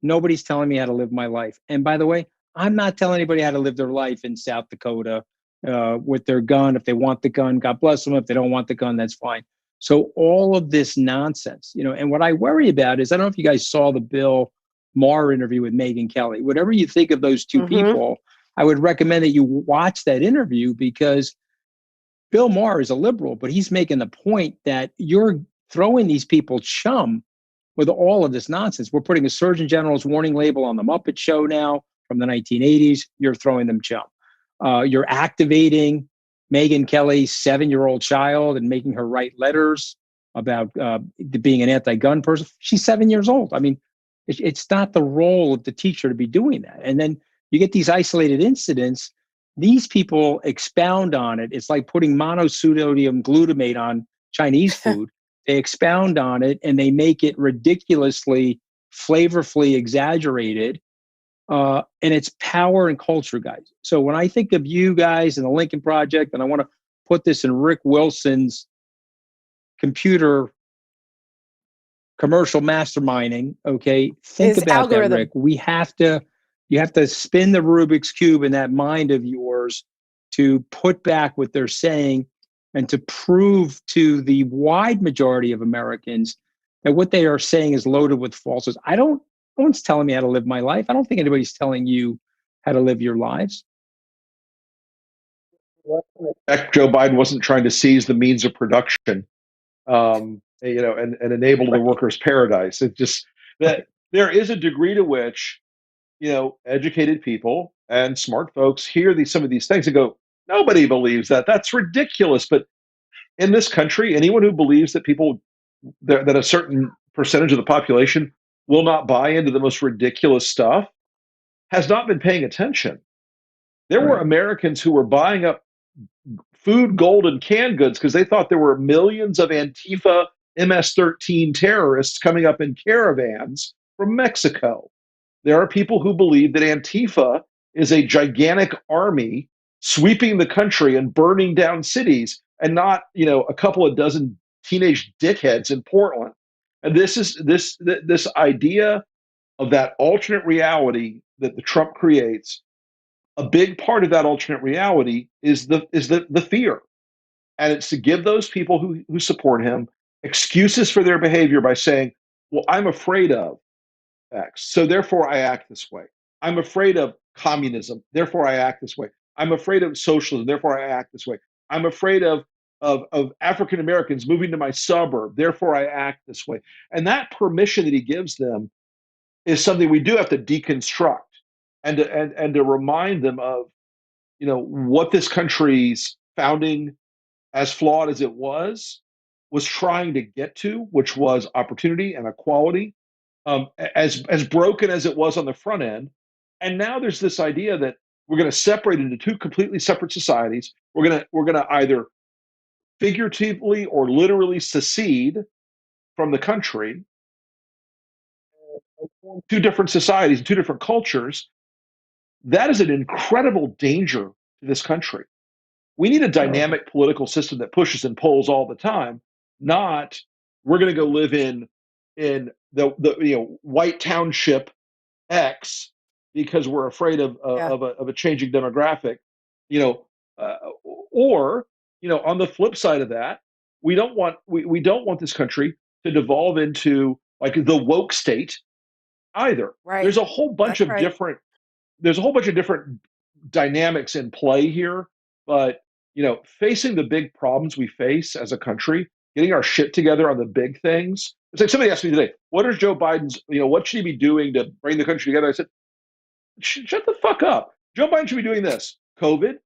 Nobody's telling me how to live my life. And by the way, I'm not telling anybody how to live their life in South Dakota with their gun. If they want the gun, God bless them. If they don't want the gun, that's fine. So all of this nonsense, and what I worry about is, I don't know if you guys saw the Bill Maher interview with Megyn Kelly. Whatever you think of those two people, I would recommend that you watch that interview, because Bill Maher is a liberal, but he's making the point that you're throwing these people chum with all of this nonsense. We're putting a Surgeon General's warning label on the Muppet Show now from the 1980s. You're throwing them chum. You're activating Megyn Kelly's 7-year-old child and making her write letters about being an anti-gun person. She's 7 years old. I mean, It's not the role of the teacher to be doing that. And then you get these isolated incidents. These people expound on it. It's like putting monosodium glutamate on Chinese food. They expound on it and they make it ridiculously flavorfully exaggerated. And it's power and culture, guys. So when I think of you guys and the Lincoln Project, and I want to put this in Rick Wilson's computer commercial masterminding, okay, think His about algorithm. that, Rick. You have to spin the Rubik's Cube in that mind of yours to put back what they're saying and to prove to the wide majority of Americans that what they are saying is loaded with falsehoods. No one's telling me how to live my life. I don't think anybody's telling you how to live your lives. Joe Biden wasn't trying to seize the means of production, and enable the workers' paradise. It's just that there is a degree to which, educated people and smart folks hear some of these things and go, nobody believes that. That's ridiculous. But in this country, anyone who believes that that a certain percentage of the population will not buy into the most ridiculous stuff has not been paying attention. There were Americans who were buying up food, gold, and canned goods because they thought there were millions of Antifa MS-13 terrorists coming up in caravans from Mexico. There are people who believe that Antifa is a gigantic army sweeping the country and burning down cities, and not, a couple of dozen teenage dickheads in Portland. And this idea of that alternate reality that the Trump creates. A big part of that alternate reality is the fear, and it's to give those people who support him excuses for their behavior by saying, "Well, I'm afraid of X, so therefore I act this way. I'm afraid of communism, therefore I act this way. I'm afraid of socialism, therefore I act this way. I'm afraid of African Americans moving to my suburb, therefore I act this way." And that permission that he gives them is something we do have to deconstruct. And to remind them of, what this country's founding, as flawed as it was trying to get to, which was opportunity and equality, as broken as it was on the front end. And now there's this idea that we're going to separate into two completely separate societies. We're going to either figuratively or literally secede from the country, two different societies, two different cultures. That is an incredible danger to this country. We need a dynamic political system that pushes and pulls all the time, not we're going to go live in the white township X because we're afraid of a changing demographic, or on the flip side of that, we don't want this country to devolve into like the woke state either. Right. There's a whole bunch of different dynamics in play here, but facing the big problems we face as a country, getting our shit together on the big things. It's like somebody asked me today, what is Joe Biden's, what should he be doing to bring the country together? I said, shut the fuck up. Joe Biden should be doing this: COVID,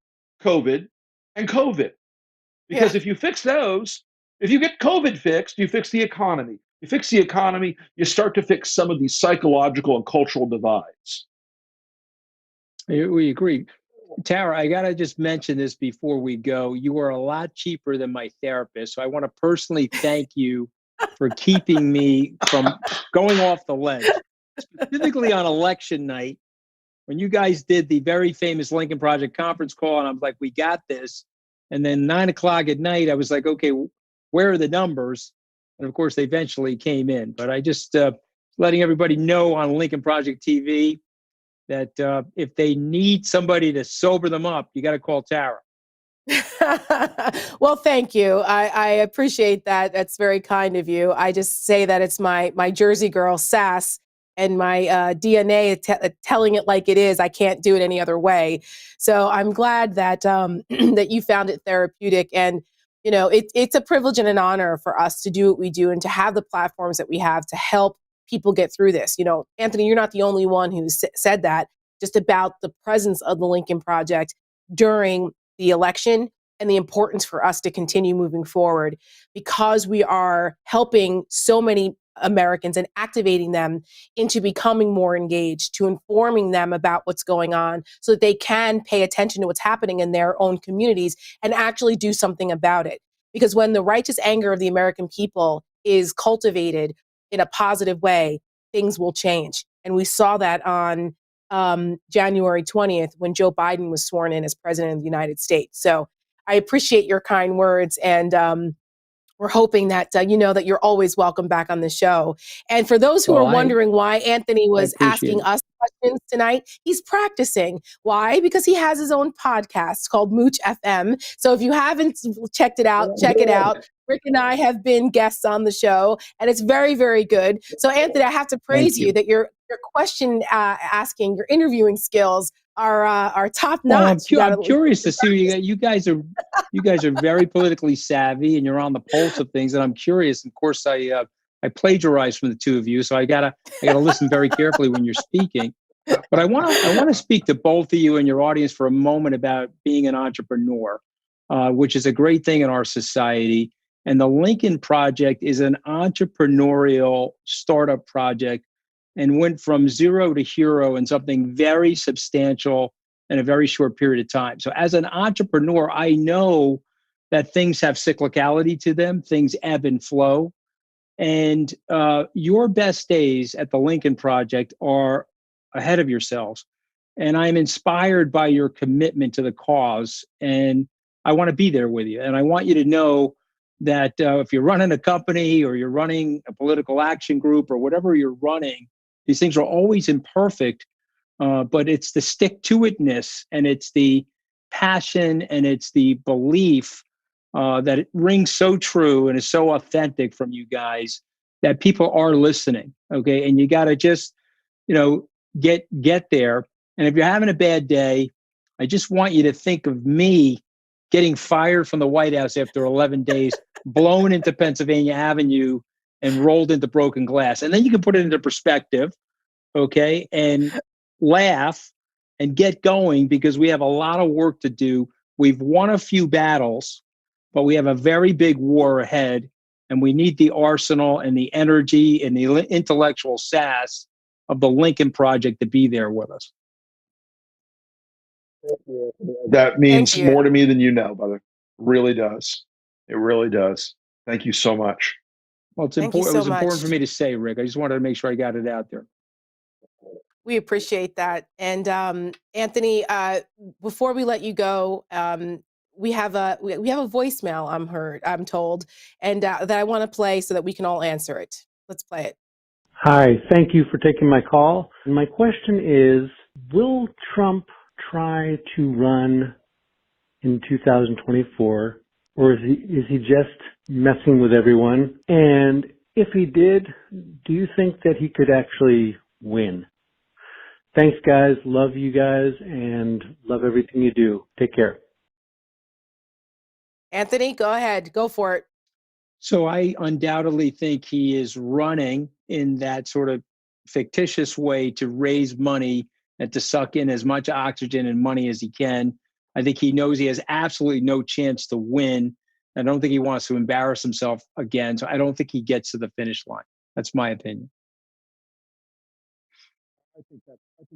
and COVID. Because if you fix those, if you get COVID fixed, you fix the economy. You fix the economy, you start to fix some of these psychological and cultural divides. We agree. Tara, I got to just mention this before we go. You are a lot cheaper than my therapist. So I want to personally thank you for keeping me from going off the ledge, specifically on election night, when you guys did the very famous Lincoln Project conference call. And I was like, we got this. And then 9 o'clock at night, I was like, okay, where are the numbers? And of course, they eventually came in. But I just letting everybody know on Lincoln Project TV that if they need somebody to sober them up, you got to call Tara. Well, thank you. I appreciate that. That's very kind of you. I just say that it's my Jersey girl sass and my DNA telling it like it is. I can't do it any other way. So I'm glad that that you found it therapeutic. And it's a privilege and an honor for us to do what we do and to have the platforms that we have to help people get through this. Anthony, you're not the only one who said that, just about the presence of the Lincoln Project during the election and the importance for us to continue moving forward, because we are helping so many Americans and activating them into becoming more engaged, to informing them about what's going on so that they can pay attention to what's happening in their own communities and actually do something about it. Because when the righteous anger of the American people is cultivated in a positive way, things will change. And we saw that on January 20th when Joe Biden was sworn in as president of the United States. So I appreciate your kind words, and we're hoping that that you're always welcome back on the show. And for those who are wondering why Anthony was asking us questions tonight, he's practicing. Why? Because he has his own podcast called Mooch FM. So if you haven't checked it out, check it out. Rick and I have been guests on the show, and it's very, very good. So Anthony, I have to praise you that your question asking, your interviewing skills are top notch. Well, I'm curious to see you guys are very politically savvy, and you're on the pulse of things. And I'm curious. Of course, I plagiarize from the two of you, so I gotta listen very carefully when you're speaking. But I want to speak to both of you and your audience for a moment about being an entrepreneur, which is a great thing in our society. And the Lincoln Project is an entrepreneurial startup project and went from zero to hero in something very substantial in a very short period of time. So as an entrepreneur, I know that things have cyclicality to them, things ebb and flow. And your best days at the Lincoln Project are ahead of yourselves. And I'm inspired by your commitment to the cause. And I want to be there with you. And I want you to know that if you're running a company or you're running a political action group or whatever you're running, these things are always imperfect, but it's the stick-to-itness and it's the passion and it's the belief that it rings so true and is so authentic from you guys that people are listening, okay? And you got to just, get there. And if you're having a bad day, I just want you to think of me getting fired from the White House after 11 days, blown into Pennsylvania Avenue and rolled into broken glass. And then you can put it into perspective, okay, and laugh and get going because we have a lot of work to do. We've won a few battles, but we have a very big war ahead, and we need the arsenal and the energy and the intellectual sass of the Lincoln Project to be there with us. That means more to me than you know, brother. It really does. It really does. Thank you so much. Well, it's important. It was important for me to say, Rick. I just wanted to make sure I got it out there. We appreciate that. And Anthony, before we let you go, we have a voicemail. I'm told, and that I want to play so that we can all answer it. Let's play it. Hi, thank you for taking my call. My question is, will Trump try to run in 2024, or is he just messing with everyone? And if he did, do you think that he could actually win? Thanks, guys. Love you guys and love everything you do. Take care. Anthony, go ahead. Go for it. So I undoubtedly think he is running in that sort of fictitious way to raise money and to suck in as much oxygen and money as he can. I think he knows he has absolutely no chance to win. I don't think he wants to embarrass himself again. So I don't think he gets to the finish line. That's my opinion. I think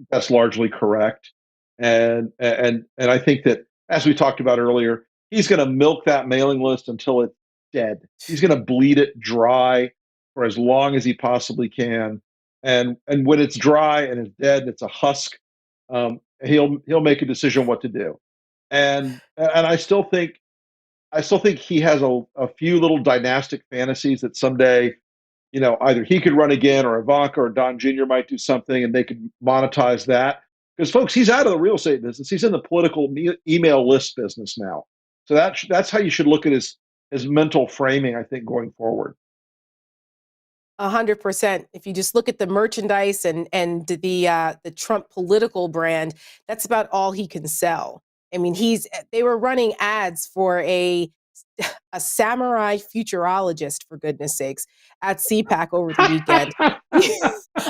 that's largely correct. And I think that, as we talked about earlier, he's going to milk that mailing list until it's dead. He's going to bleed it dry for as long as he possibly can. And when it's dry and it's dead, it's a husk. He'll make a decision what to do. And I still think he has a few little dynastic fantasies that someday, either he could run again or Ivanka or Don Jr. might do something and they could monetize that. Because folks, he's out of the real estate business. He's in the political email list business now. So that's how you should look at his mental framing, I think, going forward. 100%. If you just look at the merchandise and the Trump political brand, that's about all he can sell. I mean, they were running ads for a samurai futurologist, for goodness sakes, at CPAC over the weekend.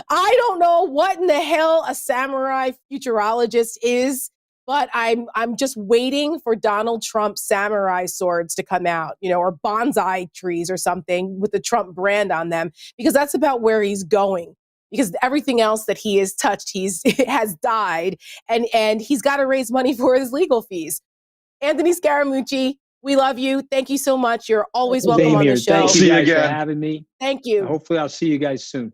I don't know what in the hell a samurai futurologist is. But I'm just waiting for Donald Trump samurai swords to come out, or bonsai trees or something with the Trump brand on them, because that's about where he's going. Because everything else that he has touched, has died, and he's got to raise money for his legal fees. Anthony Scaramucci, we love you. Thank you so much. You're always welcome Same on here. the show. Thank you guys for having me. Thank you. Hopefully I'll see you guys soon.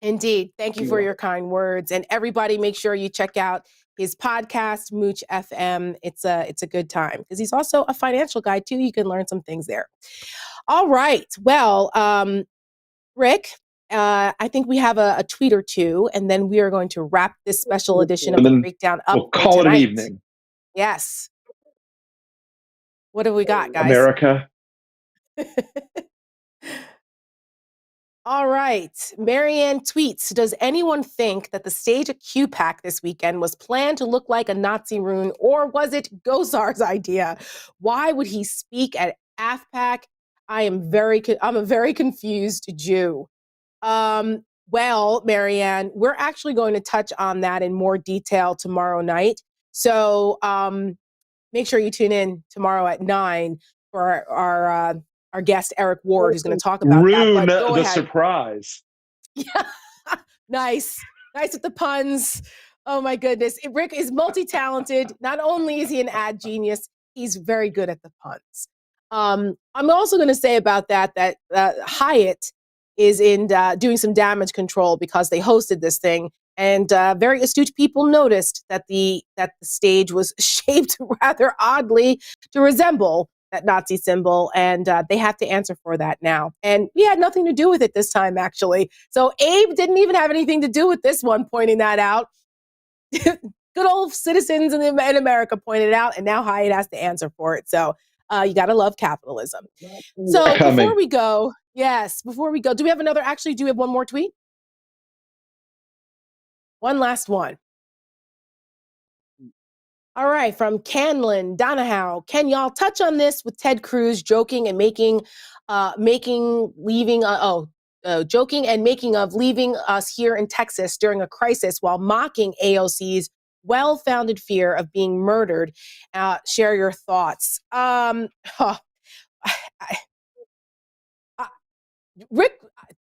Indeed. Thank you for your kind words. And everybody, make sure you check out his podcast, Mooch FM. It's a good time because he's also a financial guy too. You can learn some things there. All right. Well, Rick, I think we have a tweet or two, and then we are going to wrap this special edition of the Breakdown up. We'll call it an evening. Yes. What have we got, guys? America. All right. Marianne tweets, does anyone think that the stage at CPAC this weekend was planned to look like a Nazi rune, or was it Gosar's idea? Why would he speak at AFPAC? I'm a very confused Jew. Well, Marianne, we're actually going to touch on that in more detail tomorrow night. So make sure you tune in tomorrow at 9 for our guest, Eric Ward, who's going to talk about Rune that. the surprise. Yeah. Nice with the puns. Oh my goodness. Rick is multi-talented. Not only is he an ad genius, he's very good at the puns. I'm also going to say about that Hyatt is in doing some damage control because they hosted this thing, and very astute people noticed that the stage was shaped rather oddly to resemble that Nazi symbol, and they have to answer for that now. And we had nothing to do with it this time, actually. So Abe didn't even have anything to do with this one, pointing that out. Good old citizens in America pointed it out, and now Hyatt has to answer for it. So you got to love capitalism. So before we go, do we have do we have one more tweet? One last one. All right, from Canlin Donahow. Can y'all touch on this with Ted Cruz joking and making of leaving us here in Texas during a crisis while mocking AOC's well-founded fear of being murdered? Share your thoughts.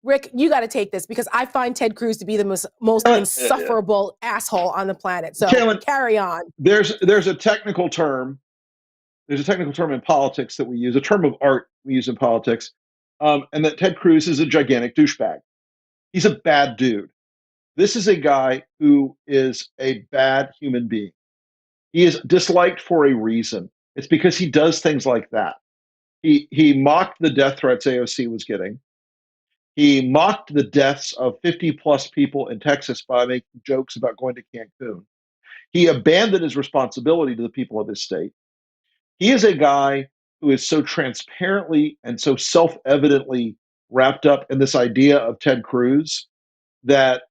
Rick, you got to take this because I find Ted Cruz to be the most insufferable asshole on the planet. So carry on. There's a technical term. There's a technical term in politics that we use, a term of art we use in politics, and that Ted Cruz is a gigantic douchebag. He's a bad dude. This is a guy who is a bad human being. He is disliked for a reason. It's because he does things like that. He mocked the death threats AOC was getting. He mocked the deaths of 50 plus people in Texas by making jokes about going to Cancun. He abandoned his responsibility to the people of his state. He is a guy who is so transparently and so self-evidently wrapped up in this idea of Ted Cruz that,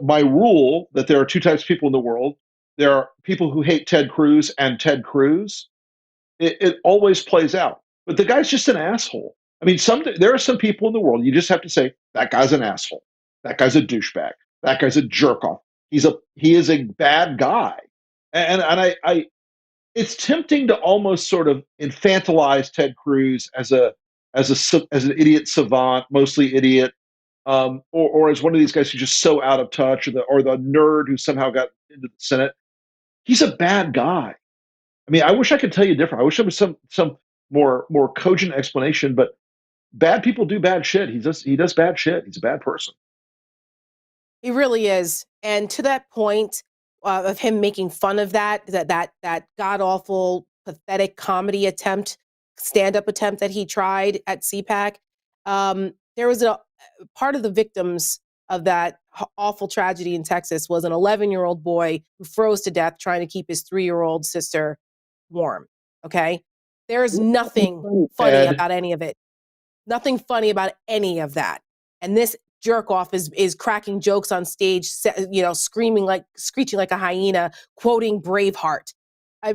my rule that there are two types of people in the world. There are people who hate Ted Cruz and Ted Cruz. It always plays out. But the guy's just an asshole. I mean, there are some people in the world, you just have to say, that guy's an asshole. That guy's a douchebag. That guy's a jerk off. He is a bad guy. And I it's tempting to almost sort of infantilize Ted Cruz as an idiot savant, mostly idiot, or as one of these guys who's just so out of touch, or the nerd who somehow got into the Senate. He's a bad guy. I mean, I wish I could tell you different. I wish there was some more cogent explanation, but bad people do bad shit. He does bad shit. He's a bad person. He really is. And to that point of him making fun of that god awful, pathetic comedy stand-up attempt that he tried at CPAC, there was a part of the victims of that awful tragedy in Texas was an 11-year-old boy who froze to death trying to keep his 3-year-old sister warm. Okay. There is nothing funny about any of it. Nothing funny about any of that. And this jerk off is cracking jokes on stage, screeching like a hyena, quoting Braveheart. I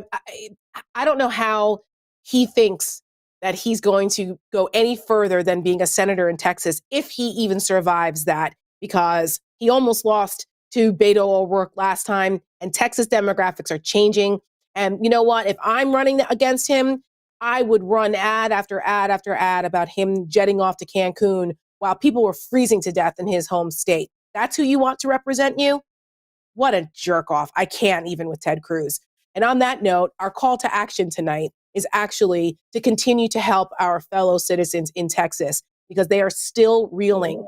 don't know how he thinks that he's going to go any further than being a senator in Texas, if he even survives that, because he almost lost to Beto O'Rourke last time, and Texas demographics are changing. And you know what? If I'm running against him, I would run ad after ad after ad about him jetting off to Cancun while people were freezing to death in his home state. That's who you want to represent you? What a jerk off. I can't even with Ted Cruz. And on that note, our call to action tonight is actually to continue to help our fellow citizens in Texas because they are still reeling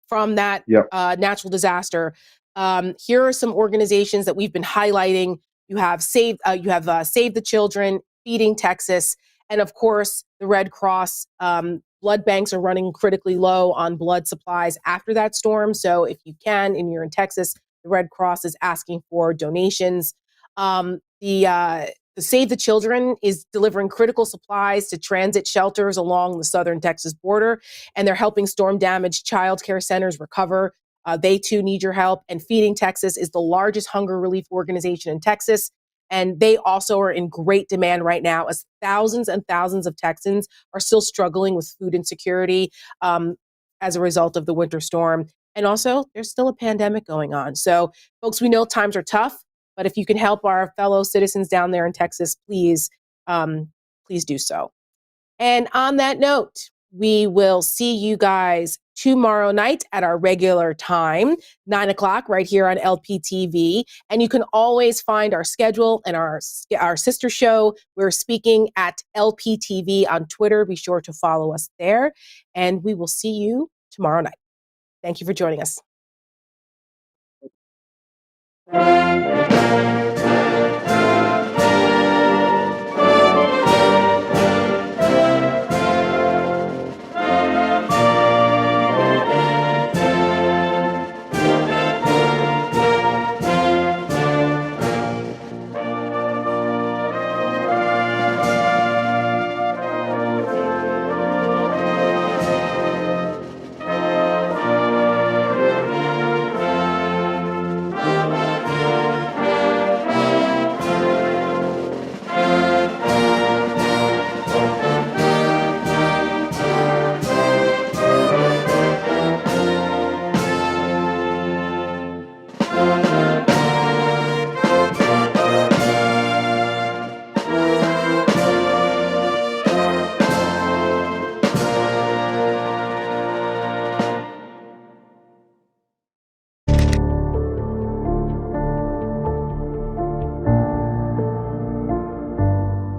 from that natural disaster. Here are some organizations that we've been highlighting. You have Save the Children, Feeding Texas, and of course, the Red Cross. Blood banks are running critically low on blood supplies after that storm. So if you can, and you're in Texas, the Red Cross is asking for donations. The Save the Children is delivering critical supplies to transit shelters along the southern Texas border, and they're helping storm-damaged child care centers recover. They too need your help. And Feeding Texas is the largest hunger relief organization in Texas. And they also are in great demand right now as thousands and thousands of Texans are still struggling with food insecurity as a result of the winter storm. And also, there's still a pandemic going on. So, folks, we know times are tough, but if you can help our fellow citizens down there in Texas, please do so. And on that note, we will see you guys tomorrow night at our regular time, 9 o'clock, right here on LPTV. And you can always find our schedule and our sister show. We're speaking at LPTV on Twitter. Be sure to follow us there. And we will see you tomorrow night. Thank you for joining us.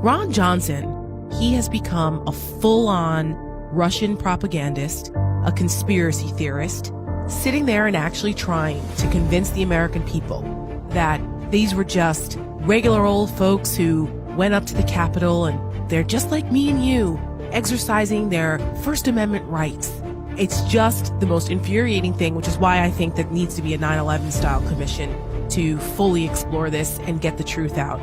Ron Johnson, he has become a full-on Russian propagandist, a conspiracy theorist, sitting there and actually trying to convince the American people that these were just regular old folks who went up to the Capitol and they're just like me and you, exercising their First Amendment rights. It's just the most infuriating thing, which is why I think there needs to be a 9/11 style commission to fully explore this and get the truth out.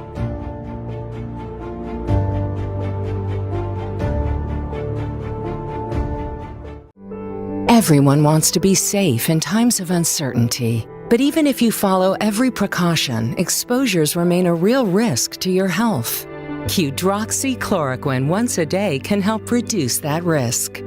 Everyone wants to be safe in times of uncertainty. But even if you follow every precaution, exposures remain a real risk to your health. Hydroxychloroquine once a day can help reduce that risk.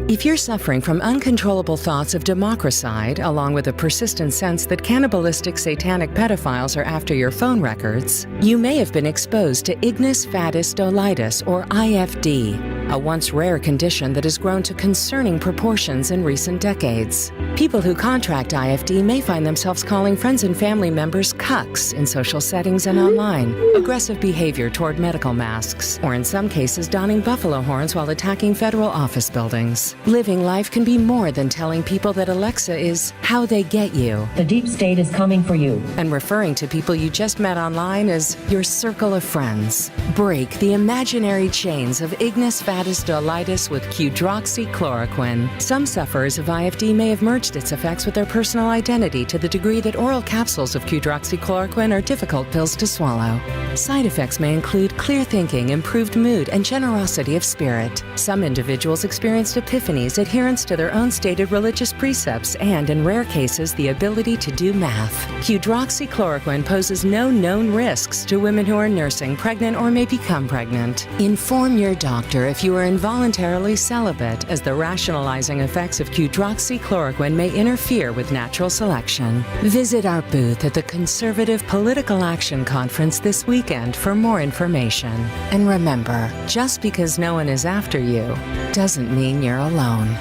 If you're suffering from uncontrollable thoughts of democracide, along with a persistent sense that cannibalistic satanic pedophiles are after your phone records, you may have been exposed to ignis fatuus dolitis, or IFD, a once rare condition that has grown to concerning proportions in recent decades. People who contract IFD may find themselves calling friends and family members cucks in social settings and online, aggressive behavior toward medical masks, or in some cases donning buffalo horns while attacking federal office buildings. Living life can be more than telling people that Alexa is how they get you. The deep state is coming for you. And referring to people you just met online as your circle of friends. Break the imaginary chains of ignis fatuus dolitis with hydroxychloroquine. Some sufferers of IFD may have merged its effects with their personal identity to the degree that oral capsules of hydroxychloroquine are difficult pills to swallow. Side effects may include clear thinking, improved mood, and generosity of spirit. Some individuals experienced epiphanies, adherence to their own stated religious precepts, and in rare cases, the ability to do math. Hydroxychloroquine poses no known risks to women who are nursing, pregnant, or may become pregnant. Inform your doctor if you are involuntarily celibate, as the rationalizing effects of hydroxychloroquine may interfere with natural selection. Visit our booth at the Conservative Political Action Conference this weekend for more information. And remember, just because no one is after you doesn't mean you're alone.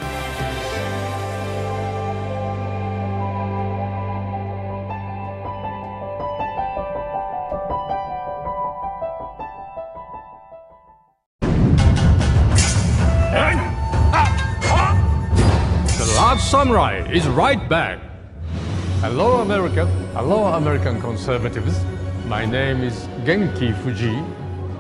The last samurai is right back. Hello, America. Hello, American conservatives. My name is Genki Fuji.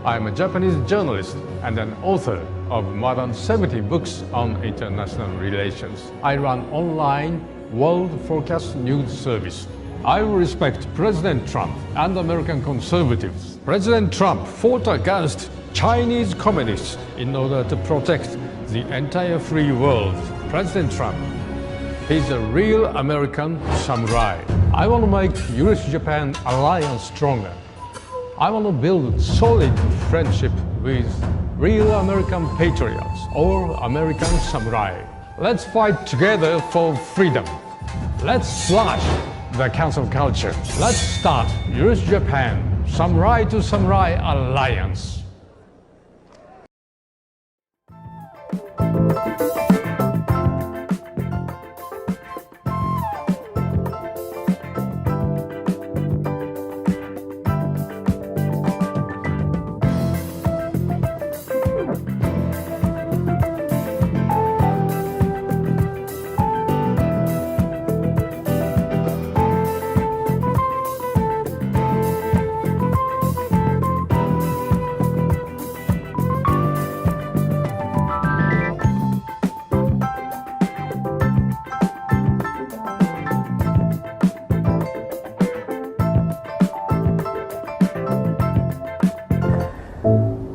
I'm a Japanese journalist and an author of more than 70 books on international relations. I run online World Forecast News Service. I respect President Trump and American conservatives. President Trump fought against Chinese communists in order to protect the entire free world. President Trump, he's a real American samurai. I want to make US-Japan alliance stronger. I want to build solid friendship with real American patriots or American samurai. Let's fight together for freedom. Let's slash the cancel culture. Let's start US-Japan samurai to samurai alliance.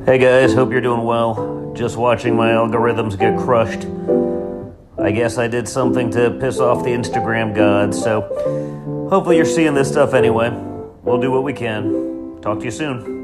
Hey guys, hope you're doing well. Just watching my algorithms get crushed. I guess I did something to piss off the Instagram gods, so hopefully you're seeing this stuff anyway. We'll do what we can. Talk to you soon.